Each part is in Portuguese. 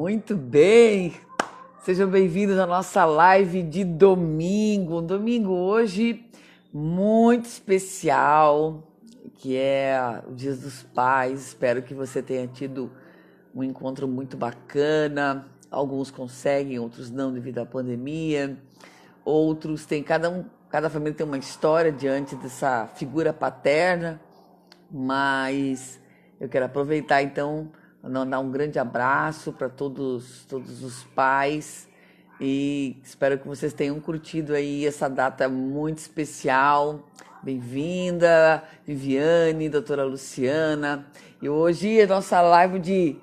Muito bem, sejam bem-vindos à nossa live de domingo. Um domingo hoje muito especial, que é o Dia dos Pais. Espero que você tenha tido um encontro muito bacana. Alguns conseguem, outros não devido à pandemia. Outros têm, cada família tem uma história diante dessa figura paterna, mas eu quero aproveitar então mandar um grande abraço para todos os pais e espero que vocês tenham curtido aí essa data muito especial. Bem-vinda, Viviane, doutora Luciana. E hoje a nossa live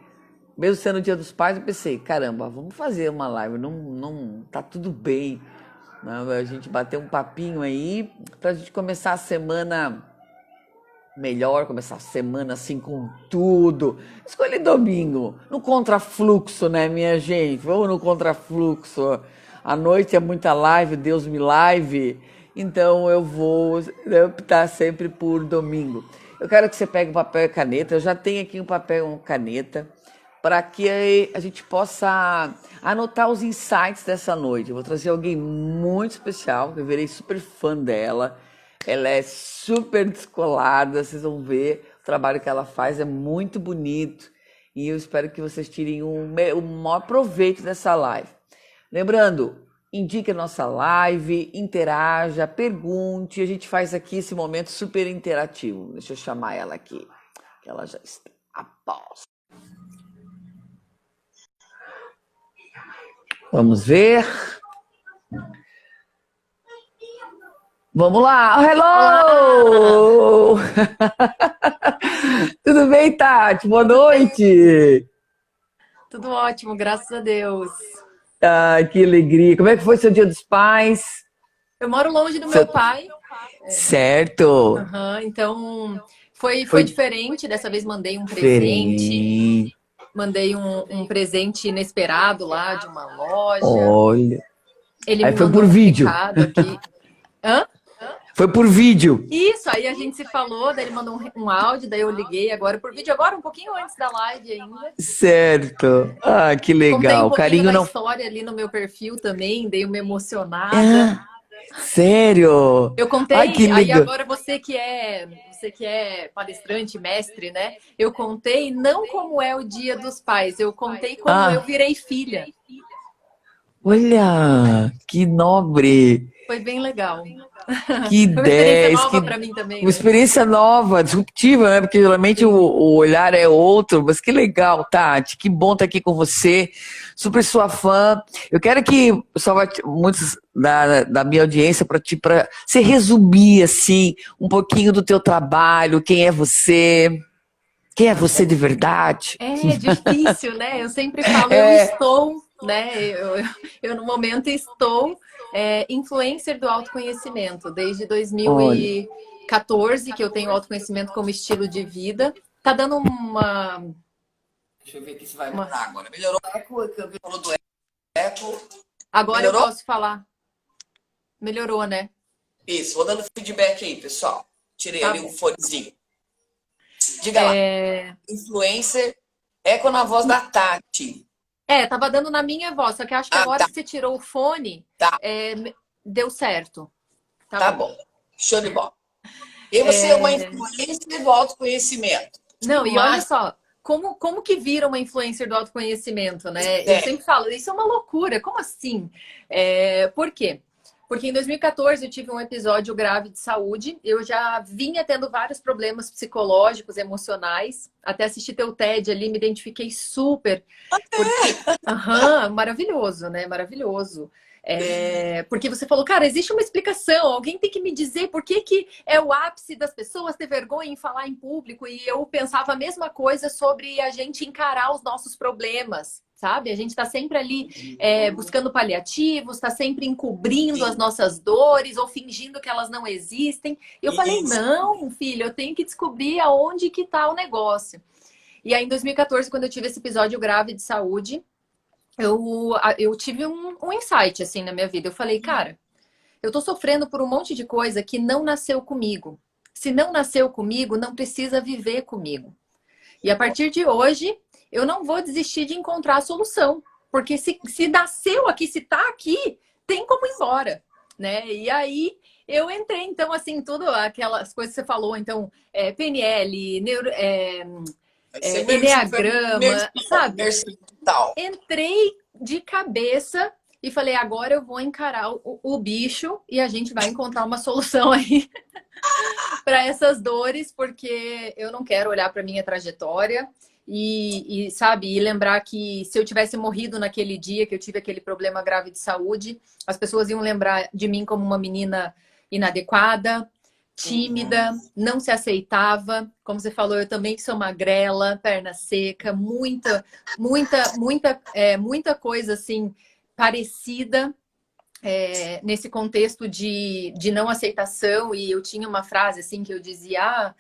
mesmo sendo o Dia dos Pais, eu pensei, caramba, vamos fazer uma live, não tá tudo bem, né? A gente bater um papinho aí pra gente começar a semana melhor, começar a semana assim com tudo. Escolhi domingo, no contrafluxo, né, minha gente? Vamos no contrafluxo. À noite é muita live, Deus me live. Então eu vou optar sempre por domingo. Eu quero que você pegue um papel e caneta. Eu já tenho aqui um papel e uma caneta para que a gente possa anotar os insights dessa noite. Eu vou trazer alguém muito especial, que eu virei super fã dela. Ela é super descolada, vocês vão ver o trabalho que ela faz, é muito bonito. E eu espero que vocês tirem o maior proveito dessa live. Lembrando, indique a nossa live, interaja, pergunte. A gente faz aqui esse momento super interativo. Deixa eu chamar ela aqui, que ela já está a pós. Vamos ver. Vamos lá. Hello! Tudo bem, Tati? Boa noite. Tudo ótimo, graças a Deus. Ai, que alegria. Como é que foi seu Dia dos Pais? Eu moro longe do meu pai. Certo. Então foi Foi diferente. Dessa vez mandei um presente. diferente. Mandei um presente inesperado lá de uma loja. Olha. Ele Aí me foi mandou por um vídeo. recado aqui. Hã? Foi por vídeo. Isso, aí a gente se falou, daí ele mandou um áudio, daí eu liguei agora por vídeo, agora um pouquinho antes da live ainda. Certo. Ah, que Contei um legal. pouquinho Carinho da não. história ali no meu perfil também, dei uma emocionada. Ah, sério? Eu Ai, que contei, aí legal. agora você que é palestrante, mestre, né? Eu contei não como é o Dia dos Pais, eu contei como eu Ah, virei filha. olha, que nobre. Foi bem legal. Que Foi uma experiência 10, nova que para mim também, uma né? experiência nova, disruptiva, né? Porque geralmente Sim. o olhar é outro, mas que legal, Tati, que bom estar aqui com você, super sua fã. Eu quero que o pessoal muitos da minha audiência para você resumir assim um pouquinho do teu trabalho, quem é você de verdade? É difícil, né? Eu sempre falo, eu É, estou, né? Eu no momento estou influencer do autoconhecimento, desde olha, 2014 que eu tenho autoconhecimento como estilo de vida. Tá dando deixa eu ver aqui se vai uma... melhorar agora. Melhorou o eco, que falou do eco. Agora eu Melhorou? posso falar. Melhorou, né? Isso, vou dando feedback aí, pessoal. Tirei Tá ali o bom. fonezinho. Diga lá. É, Influencer, eco na voz da Tati. tava dando na minha voz, só que acho que Ah, agora tá, que você tirou o fone, tá, deu certo. Tá tá bom. bom. Show de bola. E você é uma influencer do autoconhecimento. Não, e olha Mas, só, como que vira uma influencer do autoconhecimento, né? Eu é, sempre falo, isso é uma loucura, como assim? Por quê? Porque em 2014 eu tive um episódio grave de saúde, eu já vinha tendo vários problemas psicológicos, emocionais, até assistir teu TED ali, me identifiquei super, porque, aham, maravilhoso, né? Maravilhoso. Porque você falou, cara, existe uma explicação, alguém tem que me dizer por que que é o ápice das pessoas ter vergonha em falar em público, e eu pensava a mesma coisa sobre a gente encarar os nossos problemas, sabe? A gente está sempre ali buscando paliativos, está sempre encobrindo as sim, nossas dores ou fingindo que elas não existem. E eu falei, isso. não, filho, eu tenho que descobrir aonde que está o negócio. E aí, em 2014, quando eu tive esse episódio grave de saúde, eu tive um insight, assim, na minha vida. Eu falei, cara, eu tô sofrendo por um monte de coisa que não nasceu comigo. Se não nasceu comigo, não precisa viver comigo. E a partir de hoje, eu não vou desistir de encontrar a solução. Porque se nasceu aqui, se tá aqui, tem como ir embora, né? E aí eu entrei, então, assim, tudo aquelas coisas que você falou, então, PNL, Você Enneagrama, sabe? imersivo total. Entrei de cabeça e falei, agora eu vou encarar o bicho e a gente vai encontrar uma solução aí para essas dores, porque eu não quero olhar para minha trajetória sabe, e lembrar que se eu tivesse morrido naquele dia que eu tive aquele problema grave de saúde, as pessoas iam lembrar de mim como uma menina inadequada, tímida, não se aceitava. Como você falou, eu também sou magrela, perna seca, muita coisa assim parecida nesse contexto de não aceitação. E eu tinha uma frase assim que eu dizia: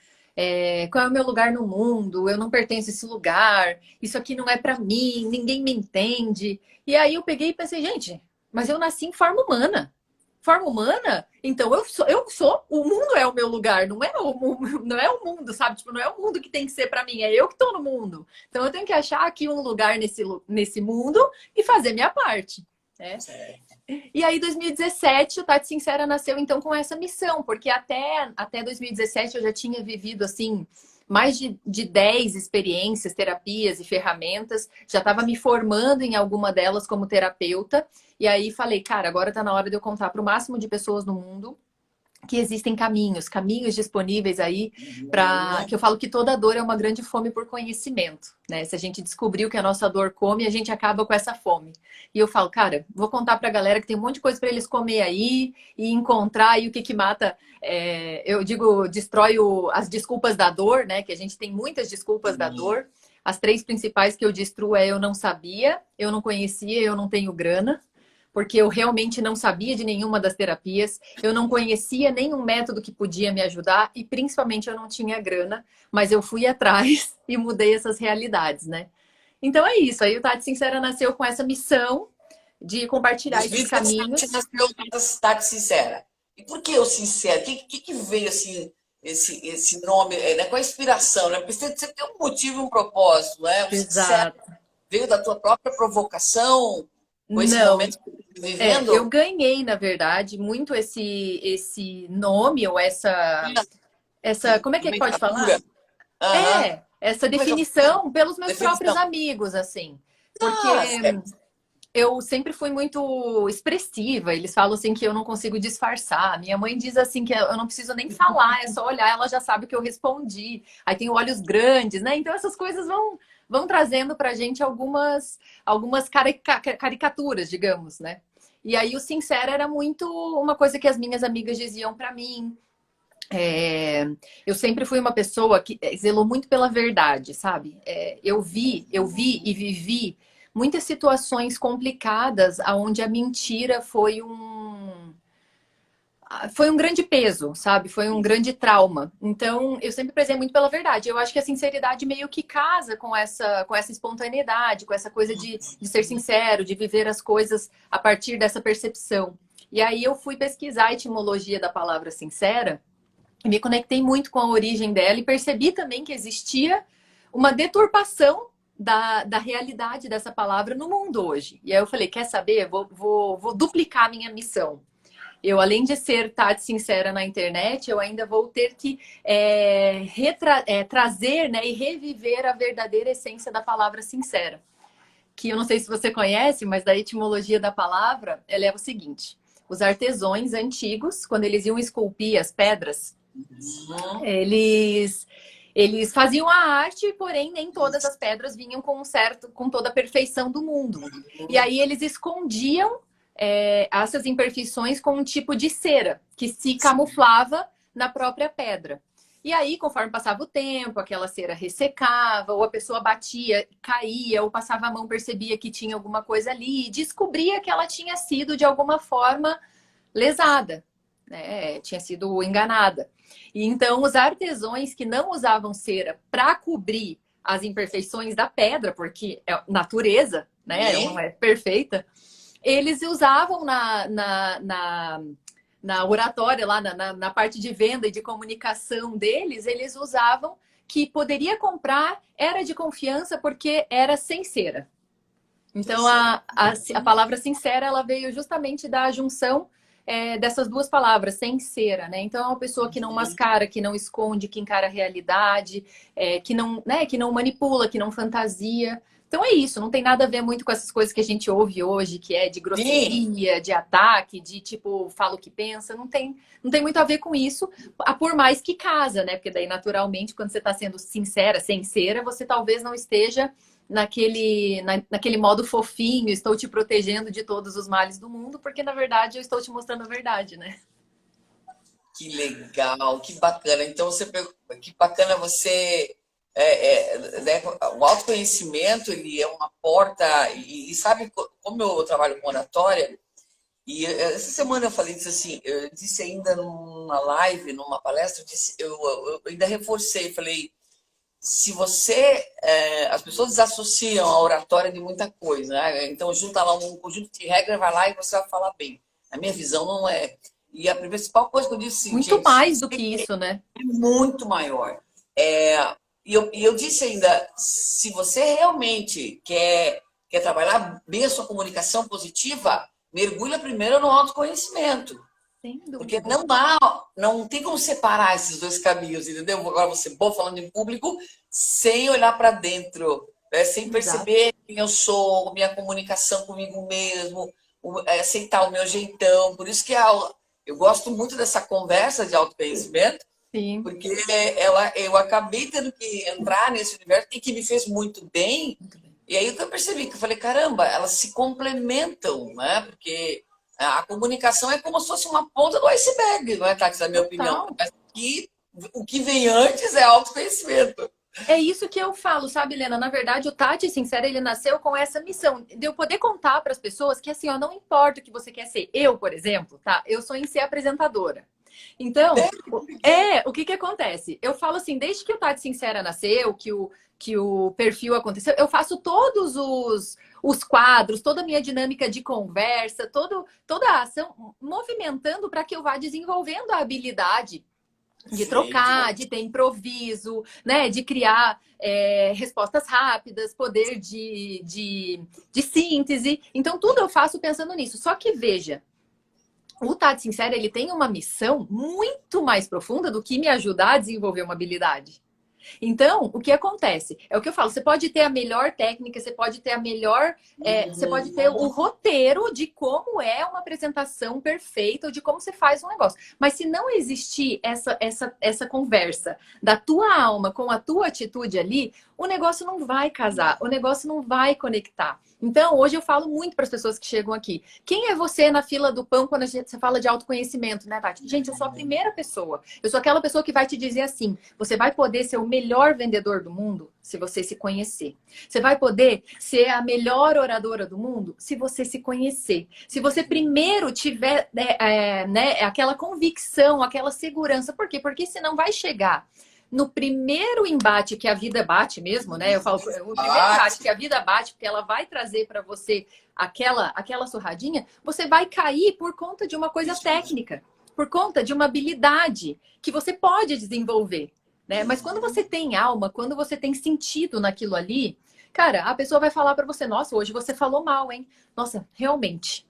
qual é o meu lugar no mundo? Eu não pertenço a esse lugar. Isso aqui não é para mim. Ninguém me entende. E aí eu peguei e pensei, gente, mas eu nasci em forma humana. Forma humana? Então o mundo é o meu lugar, não é o mundo, sabe? Tipo, não é o mundo que tem que ser para mim, é eu que estou no mundo. Então eu tenho que achar aqui um lugar nesse mundo e fazer minha parte. Né? E aí, 2017, o Tati Sincera nasceu então com essa missão, porque até 2017 eu já tinha vivido assim mais de 10 experiências, terapias e ferramentas, já estava me formando em alguma delas como terapeuta, e aí falei, cara, agora está na hora de eu contar para o máximo de pessoas no mundo que existem caminhos disponíveis aí para que eu falo que toda dor é uma grande fome por conhecimento, né? Se a gente descobrir o que a nossa dor come, a gente acaba com essa fome. E eu falo, cara, vou contar para a galera que tem um monte de coisa para eles comer aí e encontrar aí o que mata. Eu digo, destrói as desculpas da dor, né? Que a gente tem muitas desculpas da dor. As 3 principais que eu destruo é eu não sabia, eu não conhecia, eu não tenho grana. Porque eu realmente não sabia de nenhuma das terapias, eu não conhecia nenhum método que podia me ajudar e principalmente eu não tinha grana, mas eu fui atrás e mudei essas realidades, né? Então é isso, aí o Tati Sincera nasceu com essa missão de compartilhar esses caminhos. Tati Sincera. E por que o sincero? O que veio assim, esse nome, né? Qual a inspiração? Né? Porque você tem um motivo e um propósito, né? O sincero Exato. veio da tua própria provocação, com esse Não, momento que você está vivendo? eu ganhei, na verdade, muito esse nome ou como é que pode falar? Aham. Essa Como é que eu... definição pelos meus próprios Definição. amigos, assim. Porque Ah, certo. eu sempre fui muito expressiva. Eles falam assim que eu não consigo disfarçar. Minha mãe diz assim que eu não preciso nem falar, é só olhar, ela já sabe o que eu respondi. Aí tenho olhos grandes, né? Então essas coisas vão trazendo pra gente algumas caricaturas, digamos, né? E aí o sincero era muito uma coisa que as minhas amigas diziam pra mim. Eu sempre fui uma pessoa que zelou muito pela verdade, sabe? Eu vi e vivi muitas situações complicadas onde a mentira foi um grande peso, sabe? Foi um grande trauma. Então, eu sempre prezei muito pela verdade. Eu acho que a sinceridade meio que casa com essa espontaneidade, com essa coisa de ser sincero, de viver as coisas a partir dessa percepção. E aí eu fui pesquisar a etimologia da palavra sincera, me conectei muito com a origem dela e percebi também que existia uma deturpação da realidade dessa palavra no mundo hoje. E aí eu falei, quer saber? Vou duplicar a minha missão. Eu, além de ser Tati Sincera na internet, eu ainda vou ter que trazer, né, e reviver a verdadeira essência da palavra sincera. Que eu não sei se você conhece, mas da etimologia da palavra, ela é o seguinte. Os artesãos antigos, quando eles iam esculpir as pedras, eles faziam a arte, porém nem todas as pedras vinham com toda a perfeição do mundo. E aí eles escondiam essas imperfeições com um tipo de cera que se camuflava na própria pedra. E aí, conforme passava o tempo, aquela cera ressecava, ou a pessoa batia, caía, ou passava a mão, percebia que tinha alguma coisa ali, e descobria que ela tinha sido, de alguma forma, lesada, né? Tinha sido enganada. E então, os artesãos que não usavam cera para cobrir as imperfeições da pedra, porque é natureza, né? Não é perfeita, eles usavam na oratória, lá na parte de venda e de comunicação deles, eles usavam que poderia comprar era de confiança porque era sincera. Então, a palavra sincera, ela veio justamente da junção dessas duas palavras, sincera, né? Então, é uma pessoa que não mascara, que não esconde, que encara a realidade, que não, né, que não manipula, que não fantasia. Então, é isso. Não tem nada a ver muito com essas coisas que a gente ouve hoje, que é de grosseria, de ataque, de tipo, fala o que pensa. Não tem muito a ver com isso, por mais que casa, né? Porque daí, naturalmente, quando você está sendo sincera, sincera, você talvez não esteja naquele modo fofinho, estou te protegendo de todos os males do mundo, porque na verdade eu estou te mostrando a verdade, né? Que legal, que bacana. Então, que bacana você... né, o autoconhecimento, ele é uma porta... E sabe, como eu trabalho com oratória, e essa semana eu falei disso assim, eu disse ainda numa live, numa palestra, eu ainda reforcei, falei, se você... as pessoas desassociam a oratória de muita coisa, né? Então junta lá um conjunto de regras, vai lá e você vai falar bem. A minha visão não é... E a principal coisa que eu disse, assim, Muito gente, mais do que isso, né? é muito maior. E eu disse ainda, se você realmente quer trabalhar bem a sua comunicação positiva, mergulha primeiro no autoconhecimento. Sem Porque dúvida. não tem como separar esses dois caminhos, entendeu? Agora você boa falando em público, sem olhar para dentro, né? Sem Exato. perceber quem eu sou, minha comunicação comigo mesmo, aceitar o meu jeitão. Por isso que eu gosto muito dessa conversa de autoconhecimento, Sim. porque eu acabei tendo que entrar nesse universo e que me fez muito bem. Muito bem. E aí que eu percebi, que eu falei, caramba, elas se complementam, né? Porque a comunicação é como se fosse uma ponta do iceberg, não é, Tati, na minha opinião? Total. Mas o que vem antes é autoconhecimento. É isso que eu falo, sabe, Helena? Na verdade, o Tati Sincera, ele nasceu com essa missão de eu poder contar para as pessoas que, assim, ó, não importa o que você quer ser. Eu, por exemplo, tá? Eu sou em ser apresentadora. Então, o que que acontece? Eu falo assim, desde que o Tati Sincera nasceu, que o perfil aconteceu, eu faço todos os quadros, toda a minha dinâmica de conversa, toda a ação movimentando para que eu vá desenvolvendo a habilidade de trocar, de ter improviso, né? De criar respostas rápidas, poder de síntese. Então, tudo eu faço pensando nisso. Só que, veja, o Tati Sincera, ele tem uma missão muito mais profunda do que me ajudar a desenvolver uma habilidade. Então, o que acontece? É o que eu falo, você pode ter a melhor técnica, você pode ter a melhor... você pode ter o roteiro de como é uma apresentação perfeita, ou de como você faz um negócio. Mas se não existir essa conversa da tua alma com a tua atitude ali, o negócio não vai casar, o negócio não vai conectar. Então, hoje eu falo muito para as pessoas que chegam aqui. Quem é você na fila do pão quando você fala de autoconhecimento, né, Tati? Gente, eu sou a primeira pessoa. Eu sou aquela pessoa que vai te dizer assim, você vai poder ser o melhor vendedor do mundo se você se conhecer. Você vai poder ser a melhor oradora do mundo se você se conhecer. Se você primeiro tiver né, aquela convicção, aquela segurança. Por quê? Porque senão vai chegar no primeiro embate que a vida bate mesmo, né? Eu falo, o primeiro embate que a vida bate, porque ela vai trazer para você aquela surradinha, você vai cair por conta de uma coisa técnica, por conta de uma habilidade que você pode desenvolver, né? Mas quando você tem alma, quando você tem sentido naquilo ali, cara, a pessoa vai falar para você, nossa, hoje você falou mal, hein? Nossa, realmente.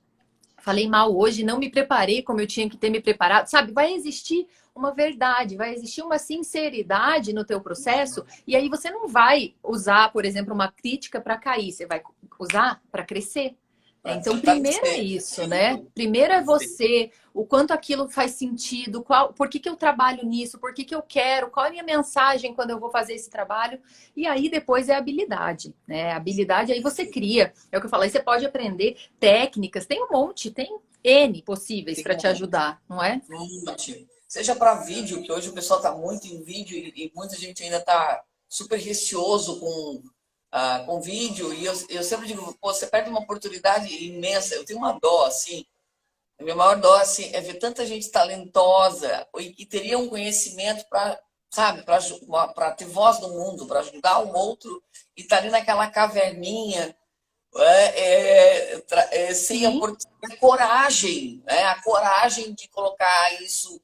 Falei mal hoje, não me preparei como eu tinha que ter me preparado. Sabe, vai existir uma verdade, vai existir uma sinceridade no teu processo. E aí você não vai usar, por exemplo, uma crítica para cair. Você vai usar para crescer. Então, primeiro é isso, né? Primeiro é você, o quanto aquilo faz sentido, por que eu trabalho nisso, por que eu quero, qual é a minha mensagem quando eu vou fazer esse trabalho. E aí depois é a habilidade, né? A habilidade aí você cria. É o que eu falei, você pode aprender técnicas, tem um monte, tem N possíveis para te ajudar, não é? Seja para vídeo, que hoje o pessoal está muito em vídeo e muita gente ainda está super receoso com vídeo, e eu sempre digo, pô, você perde uma oportunidade imensa. Eu tenho uma dó, assim, a minha maior dó, assim, é ver tanta gente talentosa e que teria um conhecimento para, sabe, para ter voz no mundo, para ajudar o outro, e tá ali naquela caverninha, sem a coragem, né? A coragem de colocar isso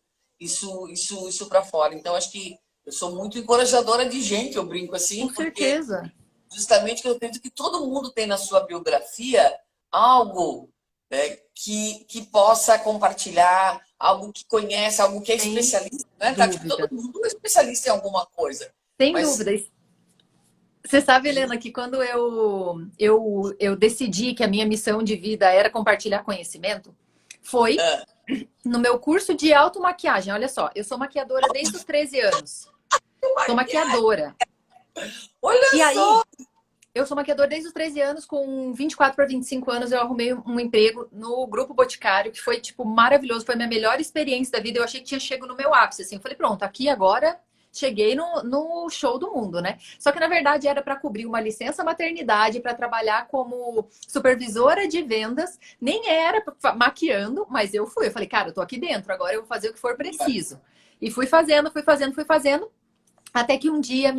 para fora. Então, acho que eu sou muito encorajadora de gente, eu brinco assim, Com porque certeza. justamente que eu acredito que todo mundo tem na sua biografia algo, né, que possa compartilhar, algo que conhece, algo que é Sem especialista, né, Tati? Todo dúvida. mundo é especialista em alguma coisa, Sem mas dúvida. Você sabe, Helena, que quando eu decidi que a minha missão de vida era compartilhar conhecimento, foi ah, no meu curso de automaquiagem. Olha só, eu sou maquiadora desde os 13 anos. Sou maquiadora. olha E só, aí, eu sou maquiadora desde os 13 anos, com 24 para 25 anos eu arrumei um emprego no Grupo Boticário, que foi, tipo, maravilhoso. Foi a minha melhor experiência da vida. Eu achei que tinha chego no meu ápice, assim. Eu falei, pronto, aqui agora cheguei no show do mundo, né? Só que, na verdade, era para cobrir uma licença maternidade, para trabalhar como supervisora de vendas. Nem era maquiando, mas eu fui. Eu falei, cara, eu tô aqui dentro, agora eu vou fazer o que for preciso. E fui fazendo, fui fazendo, fui fazendo. Até que um dia a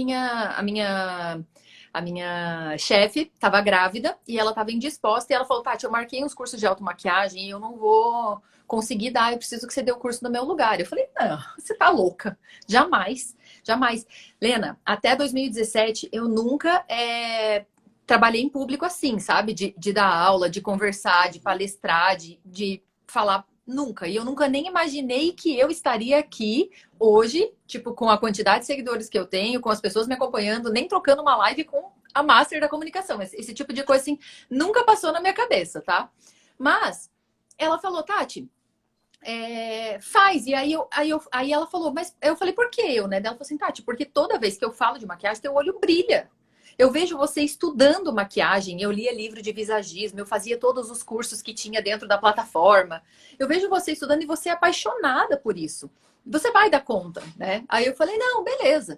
minha chefe estava grávida e ela estava indisposta e ela falou, Tati, eu marquei uns cursos de automaquiagem e eu não vou conseguir dar, eu preciso que você dê o curso no meu lugar. Eu falei, não, você tá louca. Jamais, jamais. Lena, até 2017 eu nunca trabalhei em público assim, sabe? De dar aula, de conversar, de palestrar, de falar. Nunca. E eu nunca nem imaginei que eu estaria aqui hoje, tipo, com a quantidade de seguidores que eu tenho, com as pessoas me acompanhando, nem trocando uma live com a Master da comunicação. Esse tipo de coisa, assim, nunca passou na minha cabeça, tá? Mas ela falou, Tati, faz. E aí ela falou, mas eu falei, por que eu, né? Ela falou assim, Tati, porque toda vez que eu falo de maquiagem, teu olho brilha. Eu vejo você estudando maquiagem, eu lia livro de visagismo, eu fazia todos os cursos que tinha dentro da plataforma. Eu vejo você estudando e você é apaixonada por isso. Você vai dar conta, né? Aí eu falei, não, beleza.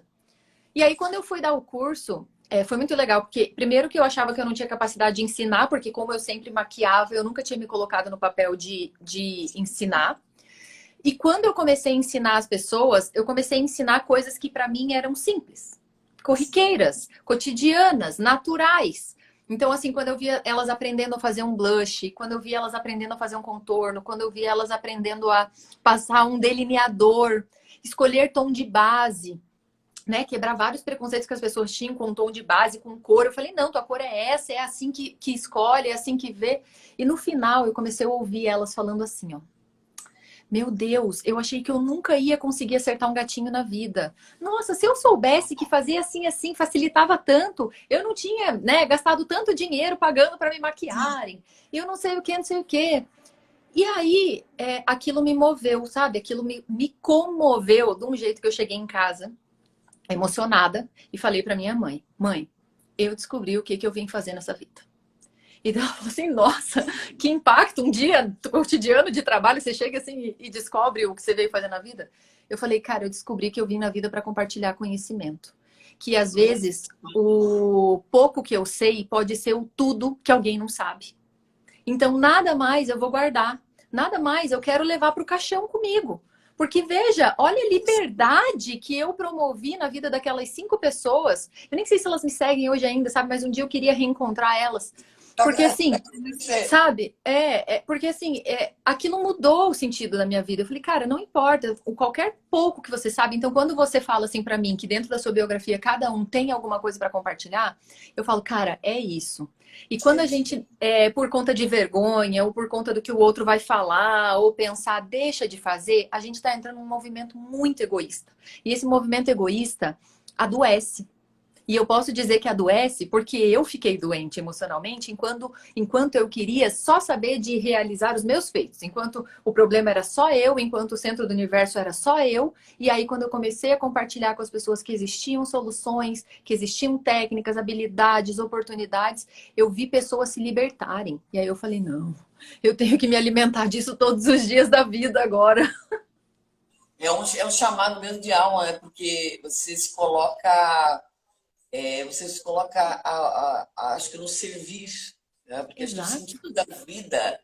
E aí, quando eu fui dar o curso, foi muito legal, porque primeiro que eu achava que eu não tinha capacidade de ensinar, porque como eu sempre maquiava, eu nunca tinha me colocado no papel de ensinar. E quando eu comecei a ensinar as pessoas, eu comecei a ensinar coisas que para mim eram simples, corriqueiras, cotidianas, naturais. Então, assim, quando eu via elas aprendendo a fazer um blush, quando eu via elas aprendendo a fazer um contorno, quando eu via elas aprendendo a passar um delineador, escolher tom de base, né? Quebrar vários preconceitos que as pessoas tinham com tom de base, com cor. Eu falei, não, tua cor é essa, é assim que escolhe, é assim que vê. E no final eu comecei a ouvir elas falando assim, ó. Meu Deus, eu achei que eu nunca ia conseguir acertar um gatinho na vida. Nossa, se eu soubesse que fazer assim, assim, facilitava tanto, eu não tinha, né, gastado tanto dinheiro pagando para me maquiarem. Eu não sei o que, não sei o que. E aí, aquilo me moveu, sabe? Aquilo me comoveu de um jeito que eu cheguei em casa, emocionada, e falei para minha mãe: Mãe, eu descobri o que eu vim fazer nessa vida. E ela falou assim, nossa, que impacto, um dia cotidiano de trabalho, você chega assim e descobre o que você veio fazer na vida. Eu falei, cara, eu descobri que eu vim na vida para compartilhar conhecimento. Que às vezes o pouco que eu sei pode ser o tudo que alguém não sabe. Então nada mais eu vou guardar, nada mais eu quero levar para o caixão comigo. Porque veja, olha a liberdade que eu promovi na vida daquelas 5 pessoas. Eu nem sei se elas me seguem hoje ainda, sabe? Mas um dia eu queria reencontrar elas. Porque assim, sabe? Porque assim, aquilo mudou o sentido da minha vida. Eu falei, cara, não importa, o qualquer pouco que você sabe. Então, quando você fala assim pra mim que dentro da sua biografia cada um tem alguma coisa pra compartilhar, eu falo, cara, é isso. E quando a gente, por conta de vergonha, ou por conta do que o outro vai falar, ou pensar, deixa de fazer, a gente tá entrando num movimento muito egoísta. E esse movimento egoísta adoece. E eu posso dizer que adoece porque eu fiquei doente emocionalmente enquanto eu queria só saber de realizar os meus feitos. Enquanto o problema era só eu, enquanto o centro do universo era só eu. E aí, quando eu comecei a compartilhar com as pessoas que existiam soluções, que existiam técnicas, habilidades, oportunidades, eu vi pessoas se libertarem. E aí eu falei, não, eu tenho que me alimentar disso todos os dias da vida agora. é um chamado mesmo de alma, né? Porque você se coloca, acho que no servir, né? Porque acho que o Exato, sentido da vida,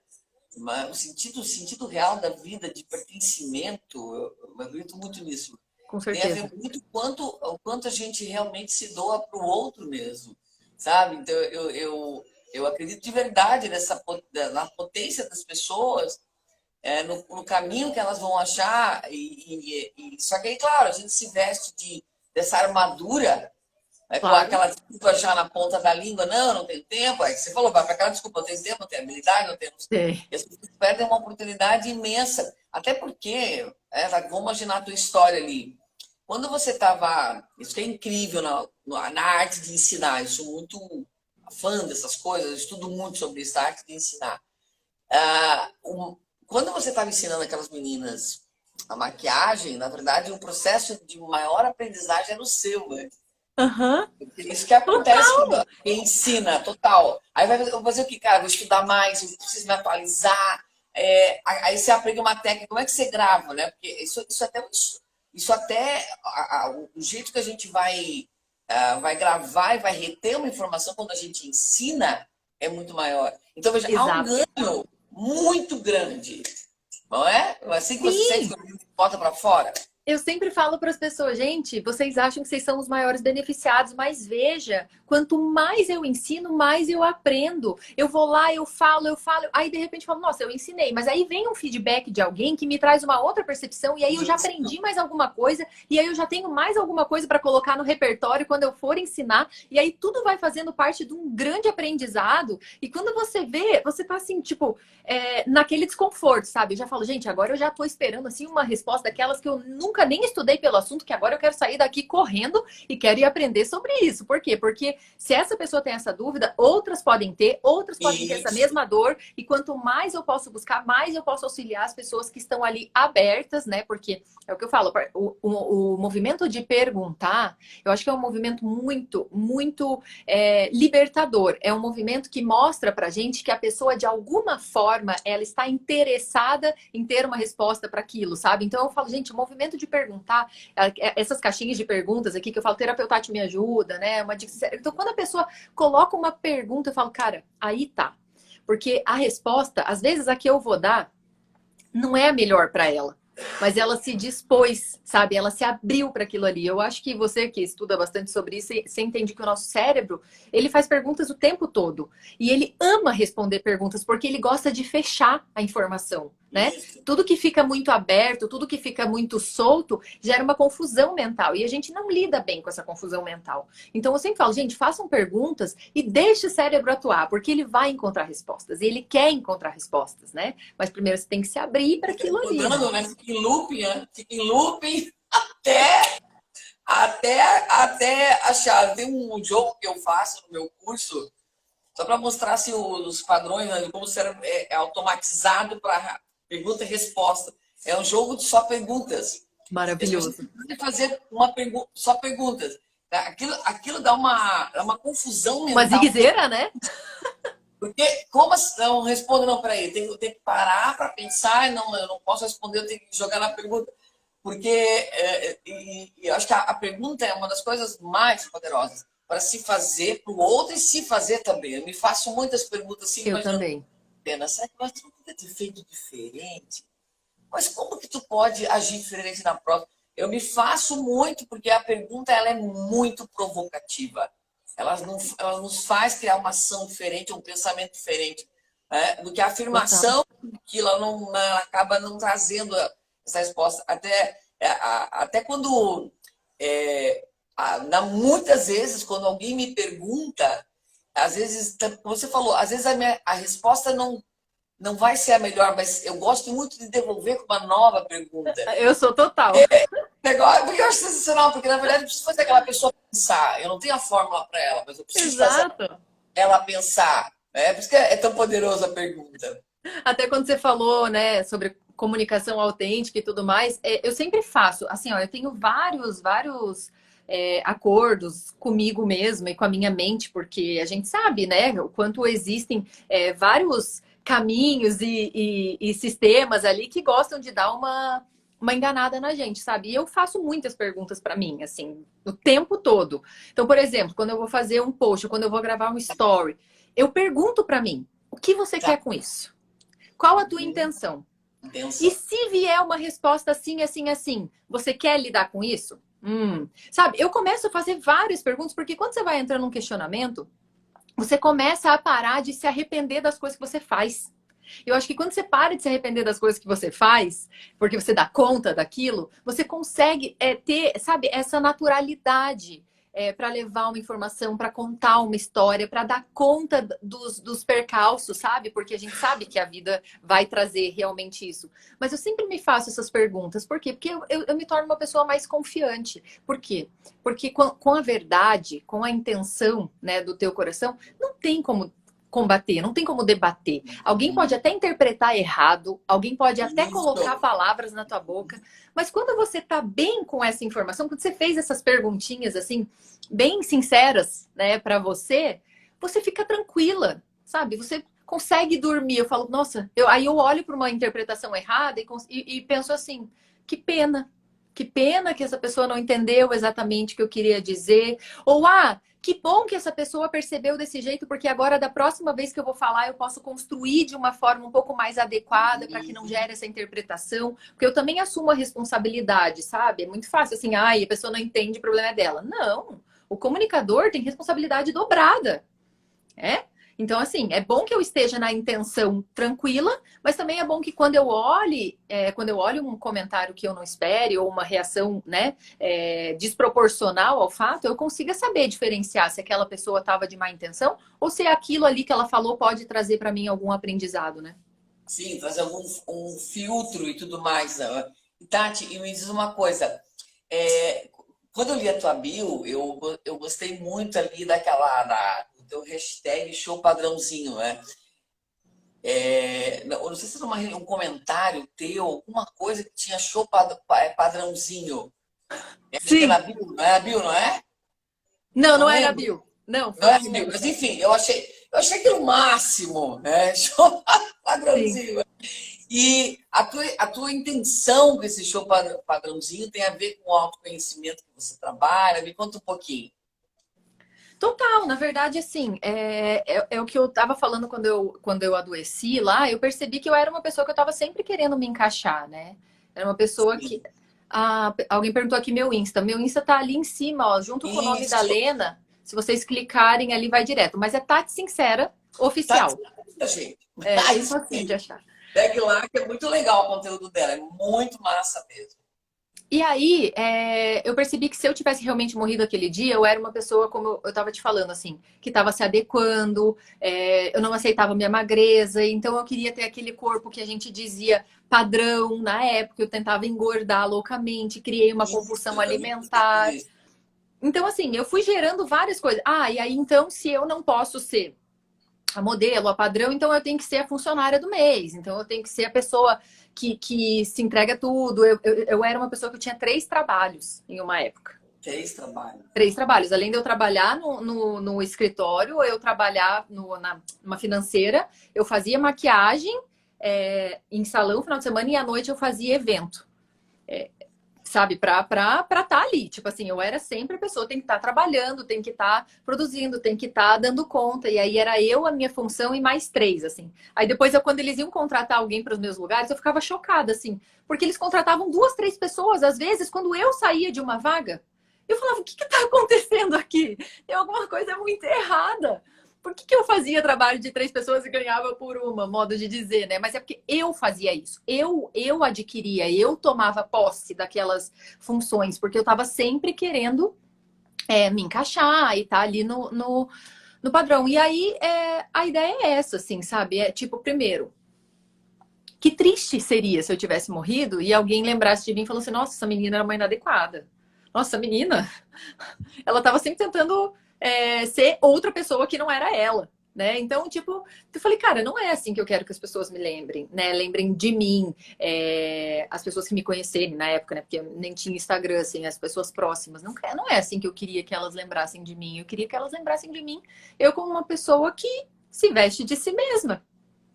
o sentido real da vida, de pertencimento, eu acredito muito nisso. com Tem a ver certeza. muito o quanto a gente realmente se doa para o outro mesmo, sabe? Então, eu acredito de verdade na potência das pessoas, no caminho que elas vão achar. Só que aí, claro, a gente se veste dessa armadura, né, com Claro. aquela desculpa já na ponta da língua, não tenho tempo. Aí você falou, vai para aquela desculpa, não tenho tempo, não tenho habilidade, não tenho. Sim. E as pessoas perdem uma oportunidade imensa. Até porque, vamos imaginar a tua história ali. Quando você estava. Isso que é incrível na arte de ensinar, eu sou muito fã dessas coisas, eu estudo muito sobre essa arte de ensinar. Quando você estava ensinando aquelas meninas a maquiagem, na verdade, o processo de maior aprendizagem era o seu, né? Aham. Isso que acontece quando quem ensina, total. Aí vai fazer o que, cara? Vou estudar mais, eu preciso me atualizar. Aí você aprende uma técnica, como é que você grava, né? Porque o jeito que a gente vai gravar e vai reter uma informação quando a gente ensina é muito maior. Então, veja, há um Exato. ganho muito grande, não é? Assim que você Sim. sente que bota para fora. Eu sempre falo para as pessoas, gente, vocês acham que vocês são os maiores beneficiados, mas veja, quanto mais eu ensino, mais eu aprendo. Eu vou lá, eu falo, aí de repente eu falo, nossa, eu ensinei, mas aí vem um feedback de alguém que me traz uma outra percepção, e aí eu já aprendi mais alguma coisa, e aí eu já tenho mais alguma coisa para colocar no repertório quando eu for ensinar, e aí tudo vai fazendo parte de um grande aprendizado, e quando você vê, você tá assim, tipo, naquele desconforto, sabe? Eu já falo, gente, agora eu já tô esperando assim uma resposta daquelas que eu nunca nem estudei pelo assunto, que agora eu quero sair daqui correndo e quero ir aprender sobre isso. Por quê? Porque se essa pessoa tem essa dúvida, outras podem ter essa mesma dor, e quanto mais eu posso buscar, mais eu posso auxiliar as pessoas que estão ali abertas, né? Porque é o que eu falo, o movimento de perguntar, eu acho que é um movimento muito libertador. É um movimento que mostra pra gente que a pessoa, de alguma forma, ela está interessada em ter uma resposta para aquilo, sabe? Então eu falo, gente, o movimento de perguntar, essas caixinhas de perguntas aqui que eu falo, Terapeutati me ajuda, né? Então, quando a pessoa coloca uma pergunta, eu falo, cara, aí tá. Porque a resposta, às vezes a que eu vou dar, não é a melhor para ela. Mas ela se dispôs, sabe? Ela se abriu para aquilo ali. Eu acho que você que estuda bastante sobre isso, você entende que o nosso cérebro, ele faz perguntas o tempo todo. E ele ama responder perguntas porque ele gosta de fechar a informação, né? Tudo que fica muito aberto, tudo que fica muito solto, gera uma confusão mental. E a gente não lida bem com essa confusão mental. Então eu sempre falo, gente, façam perguntas e deixe o cérebro atuar, porque ele vai encontrar respostas. E ele quer encontrar respostas, né? Mas primeiro você tem que se abrir para aquilo ali. Né? Fica em looping, né? Fica em looping até achar. Tem um jogo que eu faço no meu curso, só para mostrar assim, os padrões, né, de como o cérebro é automatizado para pergunta e resposta. É um jogo de só perguntas. Maravilhoso. Você fazer uma pergunta, só perguntas. Aquilo dá uma confusão mental. Uma ziguezeira, né? Porque, como não respondo não para ele? Tenho que parar para pensar, eu não posso responder, eu tenho que jogar na pergunta. Porque eu acho que a pergunta é uma das coisas mais poderosas para se fazer para o outro e se fazer também. Eu me faço muitas perguntas assim, eu também. Será que você não podia ter feito diferente? Mas como que tu pode agir diferente na prova? Eu me faço muito, porque a pergunta ela é muito provocativa. Ela nos faz criar uma ação diferente, um pensamento diferente. Né? Do que a afirmação, que ela acaba não trazendo essa resposta. Até quando... muitas vezes, quando alguém me pergunta, às vezes, como você falou, às vezes a resposta não vai ser a melhor, mas eu gosto muito de devolver com uma nova pergunta. Eu sou total. Porque eu acho sensacional, porque na verdade eu preciso fazer aquela pessoa pensar. Eu não tenho a fórmula para ela, mas eu preciso fazer ela pensar. Por isso que é tão poderosa a pergunta. Até quando você falou, né, sobre comunicação autêntica e tudo mais, eu sempre faço. Assim, ó, eu tenho vários acordos comigo mesma e com a minha mente, porque a gente sabe, né, o quanto existem vários caminhos e sistemas ali que gostam de dar uma enganada na gente, sabe? E eu faço muitas perguntas para mim, assim, o tempo todo. Então, por exemplo, quando eu vou fazer um post, quando eu vou gravar um story, eu pergunto para mim, o que você quer com isso? Qual a tua intenção? E se vier uma resposta assim, assim, assim, você quer lidar com isso? Sabe, eu começo a fazer várias perguntas, porque quando você vai entrar num questionamento, você começa a parar de se arrepender das coisas que você faz. Eu acho que quando você para de se arrepender das coisas que você faz, porque você dá conta daquilo, você consegue ter, sabe, essa naturalidade para levar uma informação, para contar uma história, para dar conta dos percalços, sabe? Porque a gente sabe que a vida vai trazer realmente isso. Mas eu sempre me faço essas perguntas. Por quê? Porque eu me torno uma pessoa mais confiante. Por quê? Porque com a verdade, com a intenção, né, do teu coração, não tem como combater, não tem como debater. Alguém pode até interpretar errado, alguém pode até colocar palavras na tua boca, mas quando você tá bem com essa informação, quando você fez essas perguntinhas assim, bem sinceras, né, para você, você fica tranquila, sabe? Você consegue dormir. Eu falo, nossa, aí eu olho para uma interpretação errada e penso assim, que pena. Que pena que essa pessoa não entendeu exatamente o que eu queria dizer. Ou, que bom que essa pessoa percebeu desse jeito, porque agora, da próxima vez que eu vou falar, eu posso construir de uma forma um pouco mais adequada para que não gere essa interpretação. Porque eu também assumo a responsabilidade, sabe? É muito fácil assim, a pessoa não entende, o problema é dela. Não. O comunicador tem responsabilidade dobrada. Então, assim, é bom que eu esteja na intenção tranquila, mas também é bom que quando eu olho um comentário que eu não espere, ou uma reação, né, desproporcional ao fato, eu consiga saber diferenciar se aquela pessoa estava de má intenção ou se aquilo ali que ela falou pode trazer para mim algum aprendizado, né? Sim, fazer um filtro e tudo mais. Né? Tati, e me diz uma coisa. Quando eu li a tua bio, eu gostei muito ali do teu hashtag show padrãozinho, né? Eu não sei se era um comentário teu, alguma coisa que tinha show padrãozinho. Acho que é Sim. na bio, não é a bio, não é? Não, Não não era lembro. bio. Não, Não é a bio, mas enfim, eu achei aquilo o máximo, né? Show padrãozinho. E a tua intenção com esse show padrãozinho tem a ver com o autoconhecimento que você trabalha? Me conta um pouquinho. Total, na verdade, assim, é o que eu estava falando quando eu adoeci lá, eu percebi que eu era uma pessoa que eu estava sempre querendo me encaixar, né? Era uma pessoa que. Alguém perguntou aqui meu Insta. Meu Insta tá ali em cima, ó, junto com o nome da Isso. Lena. Se vocês clicarem ali, vai direto. Mas é Tati Sincera Tá, Oficial. gente. Bem Isso fácil de aí. achar. Segue lá, que é muito legal o conteúdo dela. É muito massa mesmo. E aí, eu percebi que se eu tivesse realmente morrido aquele dia, eu era uma pessoa, como eu tava te falando, assim, que tava se adequando, eu não aceitava minha magreza, então eu queria ter aquele corpo que a gente dizia padrão na época, eu tentava engordar loucamente, criei uma compulsão alimentar. Isso. Então, assim, eu fui gerando várias coisas. E aí, então, se eu não posso ser a modelo, a padrão, então eu tenho que ser a funcionária do mês, então eu tenho que ser a pessoa que se entrega tudo. Eu era uma pessoa que tinha 3 trabalhos em uma época. 3 trabalhos. 3 trabalhos. Além de eu trabalhar no escritório, eu trabalhar numa financeira, eu fazia maquiagem em salão no final de semana e à noite eu fazia evento. Sabe, pra tá ali. Tipo assim, eu era sempre a pessoa, tem que estar trabalhando, tem que estar produzindo, tem que estar dando conta. E aí era eu, a minha função e mais 3, assim. Aí depois, quando eles iam contratar alguém para os meus lugares, eu ficava chocada, assim. Porque eles contratavam 2, 3 pessoas, às vezes, quando eu saía de uma vaga. Eu falava, o que tá acontecendo aqui? Tem alguma coisa muito errada. Por que eu fazia trabalho de 3 pessoas e ganhava por uma, modo de dizer, né? Mas é porque eu fazia isso. Eu adquiria, eu tomava posse daquelas funções, porque eu estava sempre querendo me encaixar e estar ali no padrão. E aí, a ideia é essa, assim, sabe? É tipo, primeiro, que triste seria se eu tivesse morrido e alguém lembrasse de mim e falou assim, nossa, essa menina era uma inadequada. Nossa, essa menina, ela estava sempre tentando ser outra pessoa que não era ela, né? Então, tipo, eu falei, cara, não é assim que eu quero que as pessoas me lembrem, né? Lembrem de mim, as pessoas que me conhecerem na época, né? Porque nem tinha Instagram, assim, as pessoas próximas. Não é assim que eu queria que elas lembrassem de mim. Eu queria que elas lembrassem de mim, eu como uma pessoa que se veste de si mesma,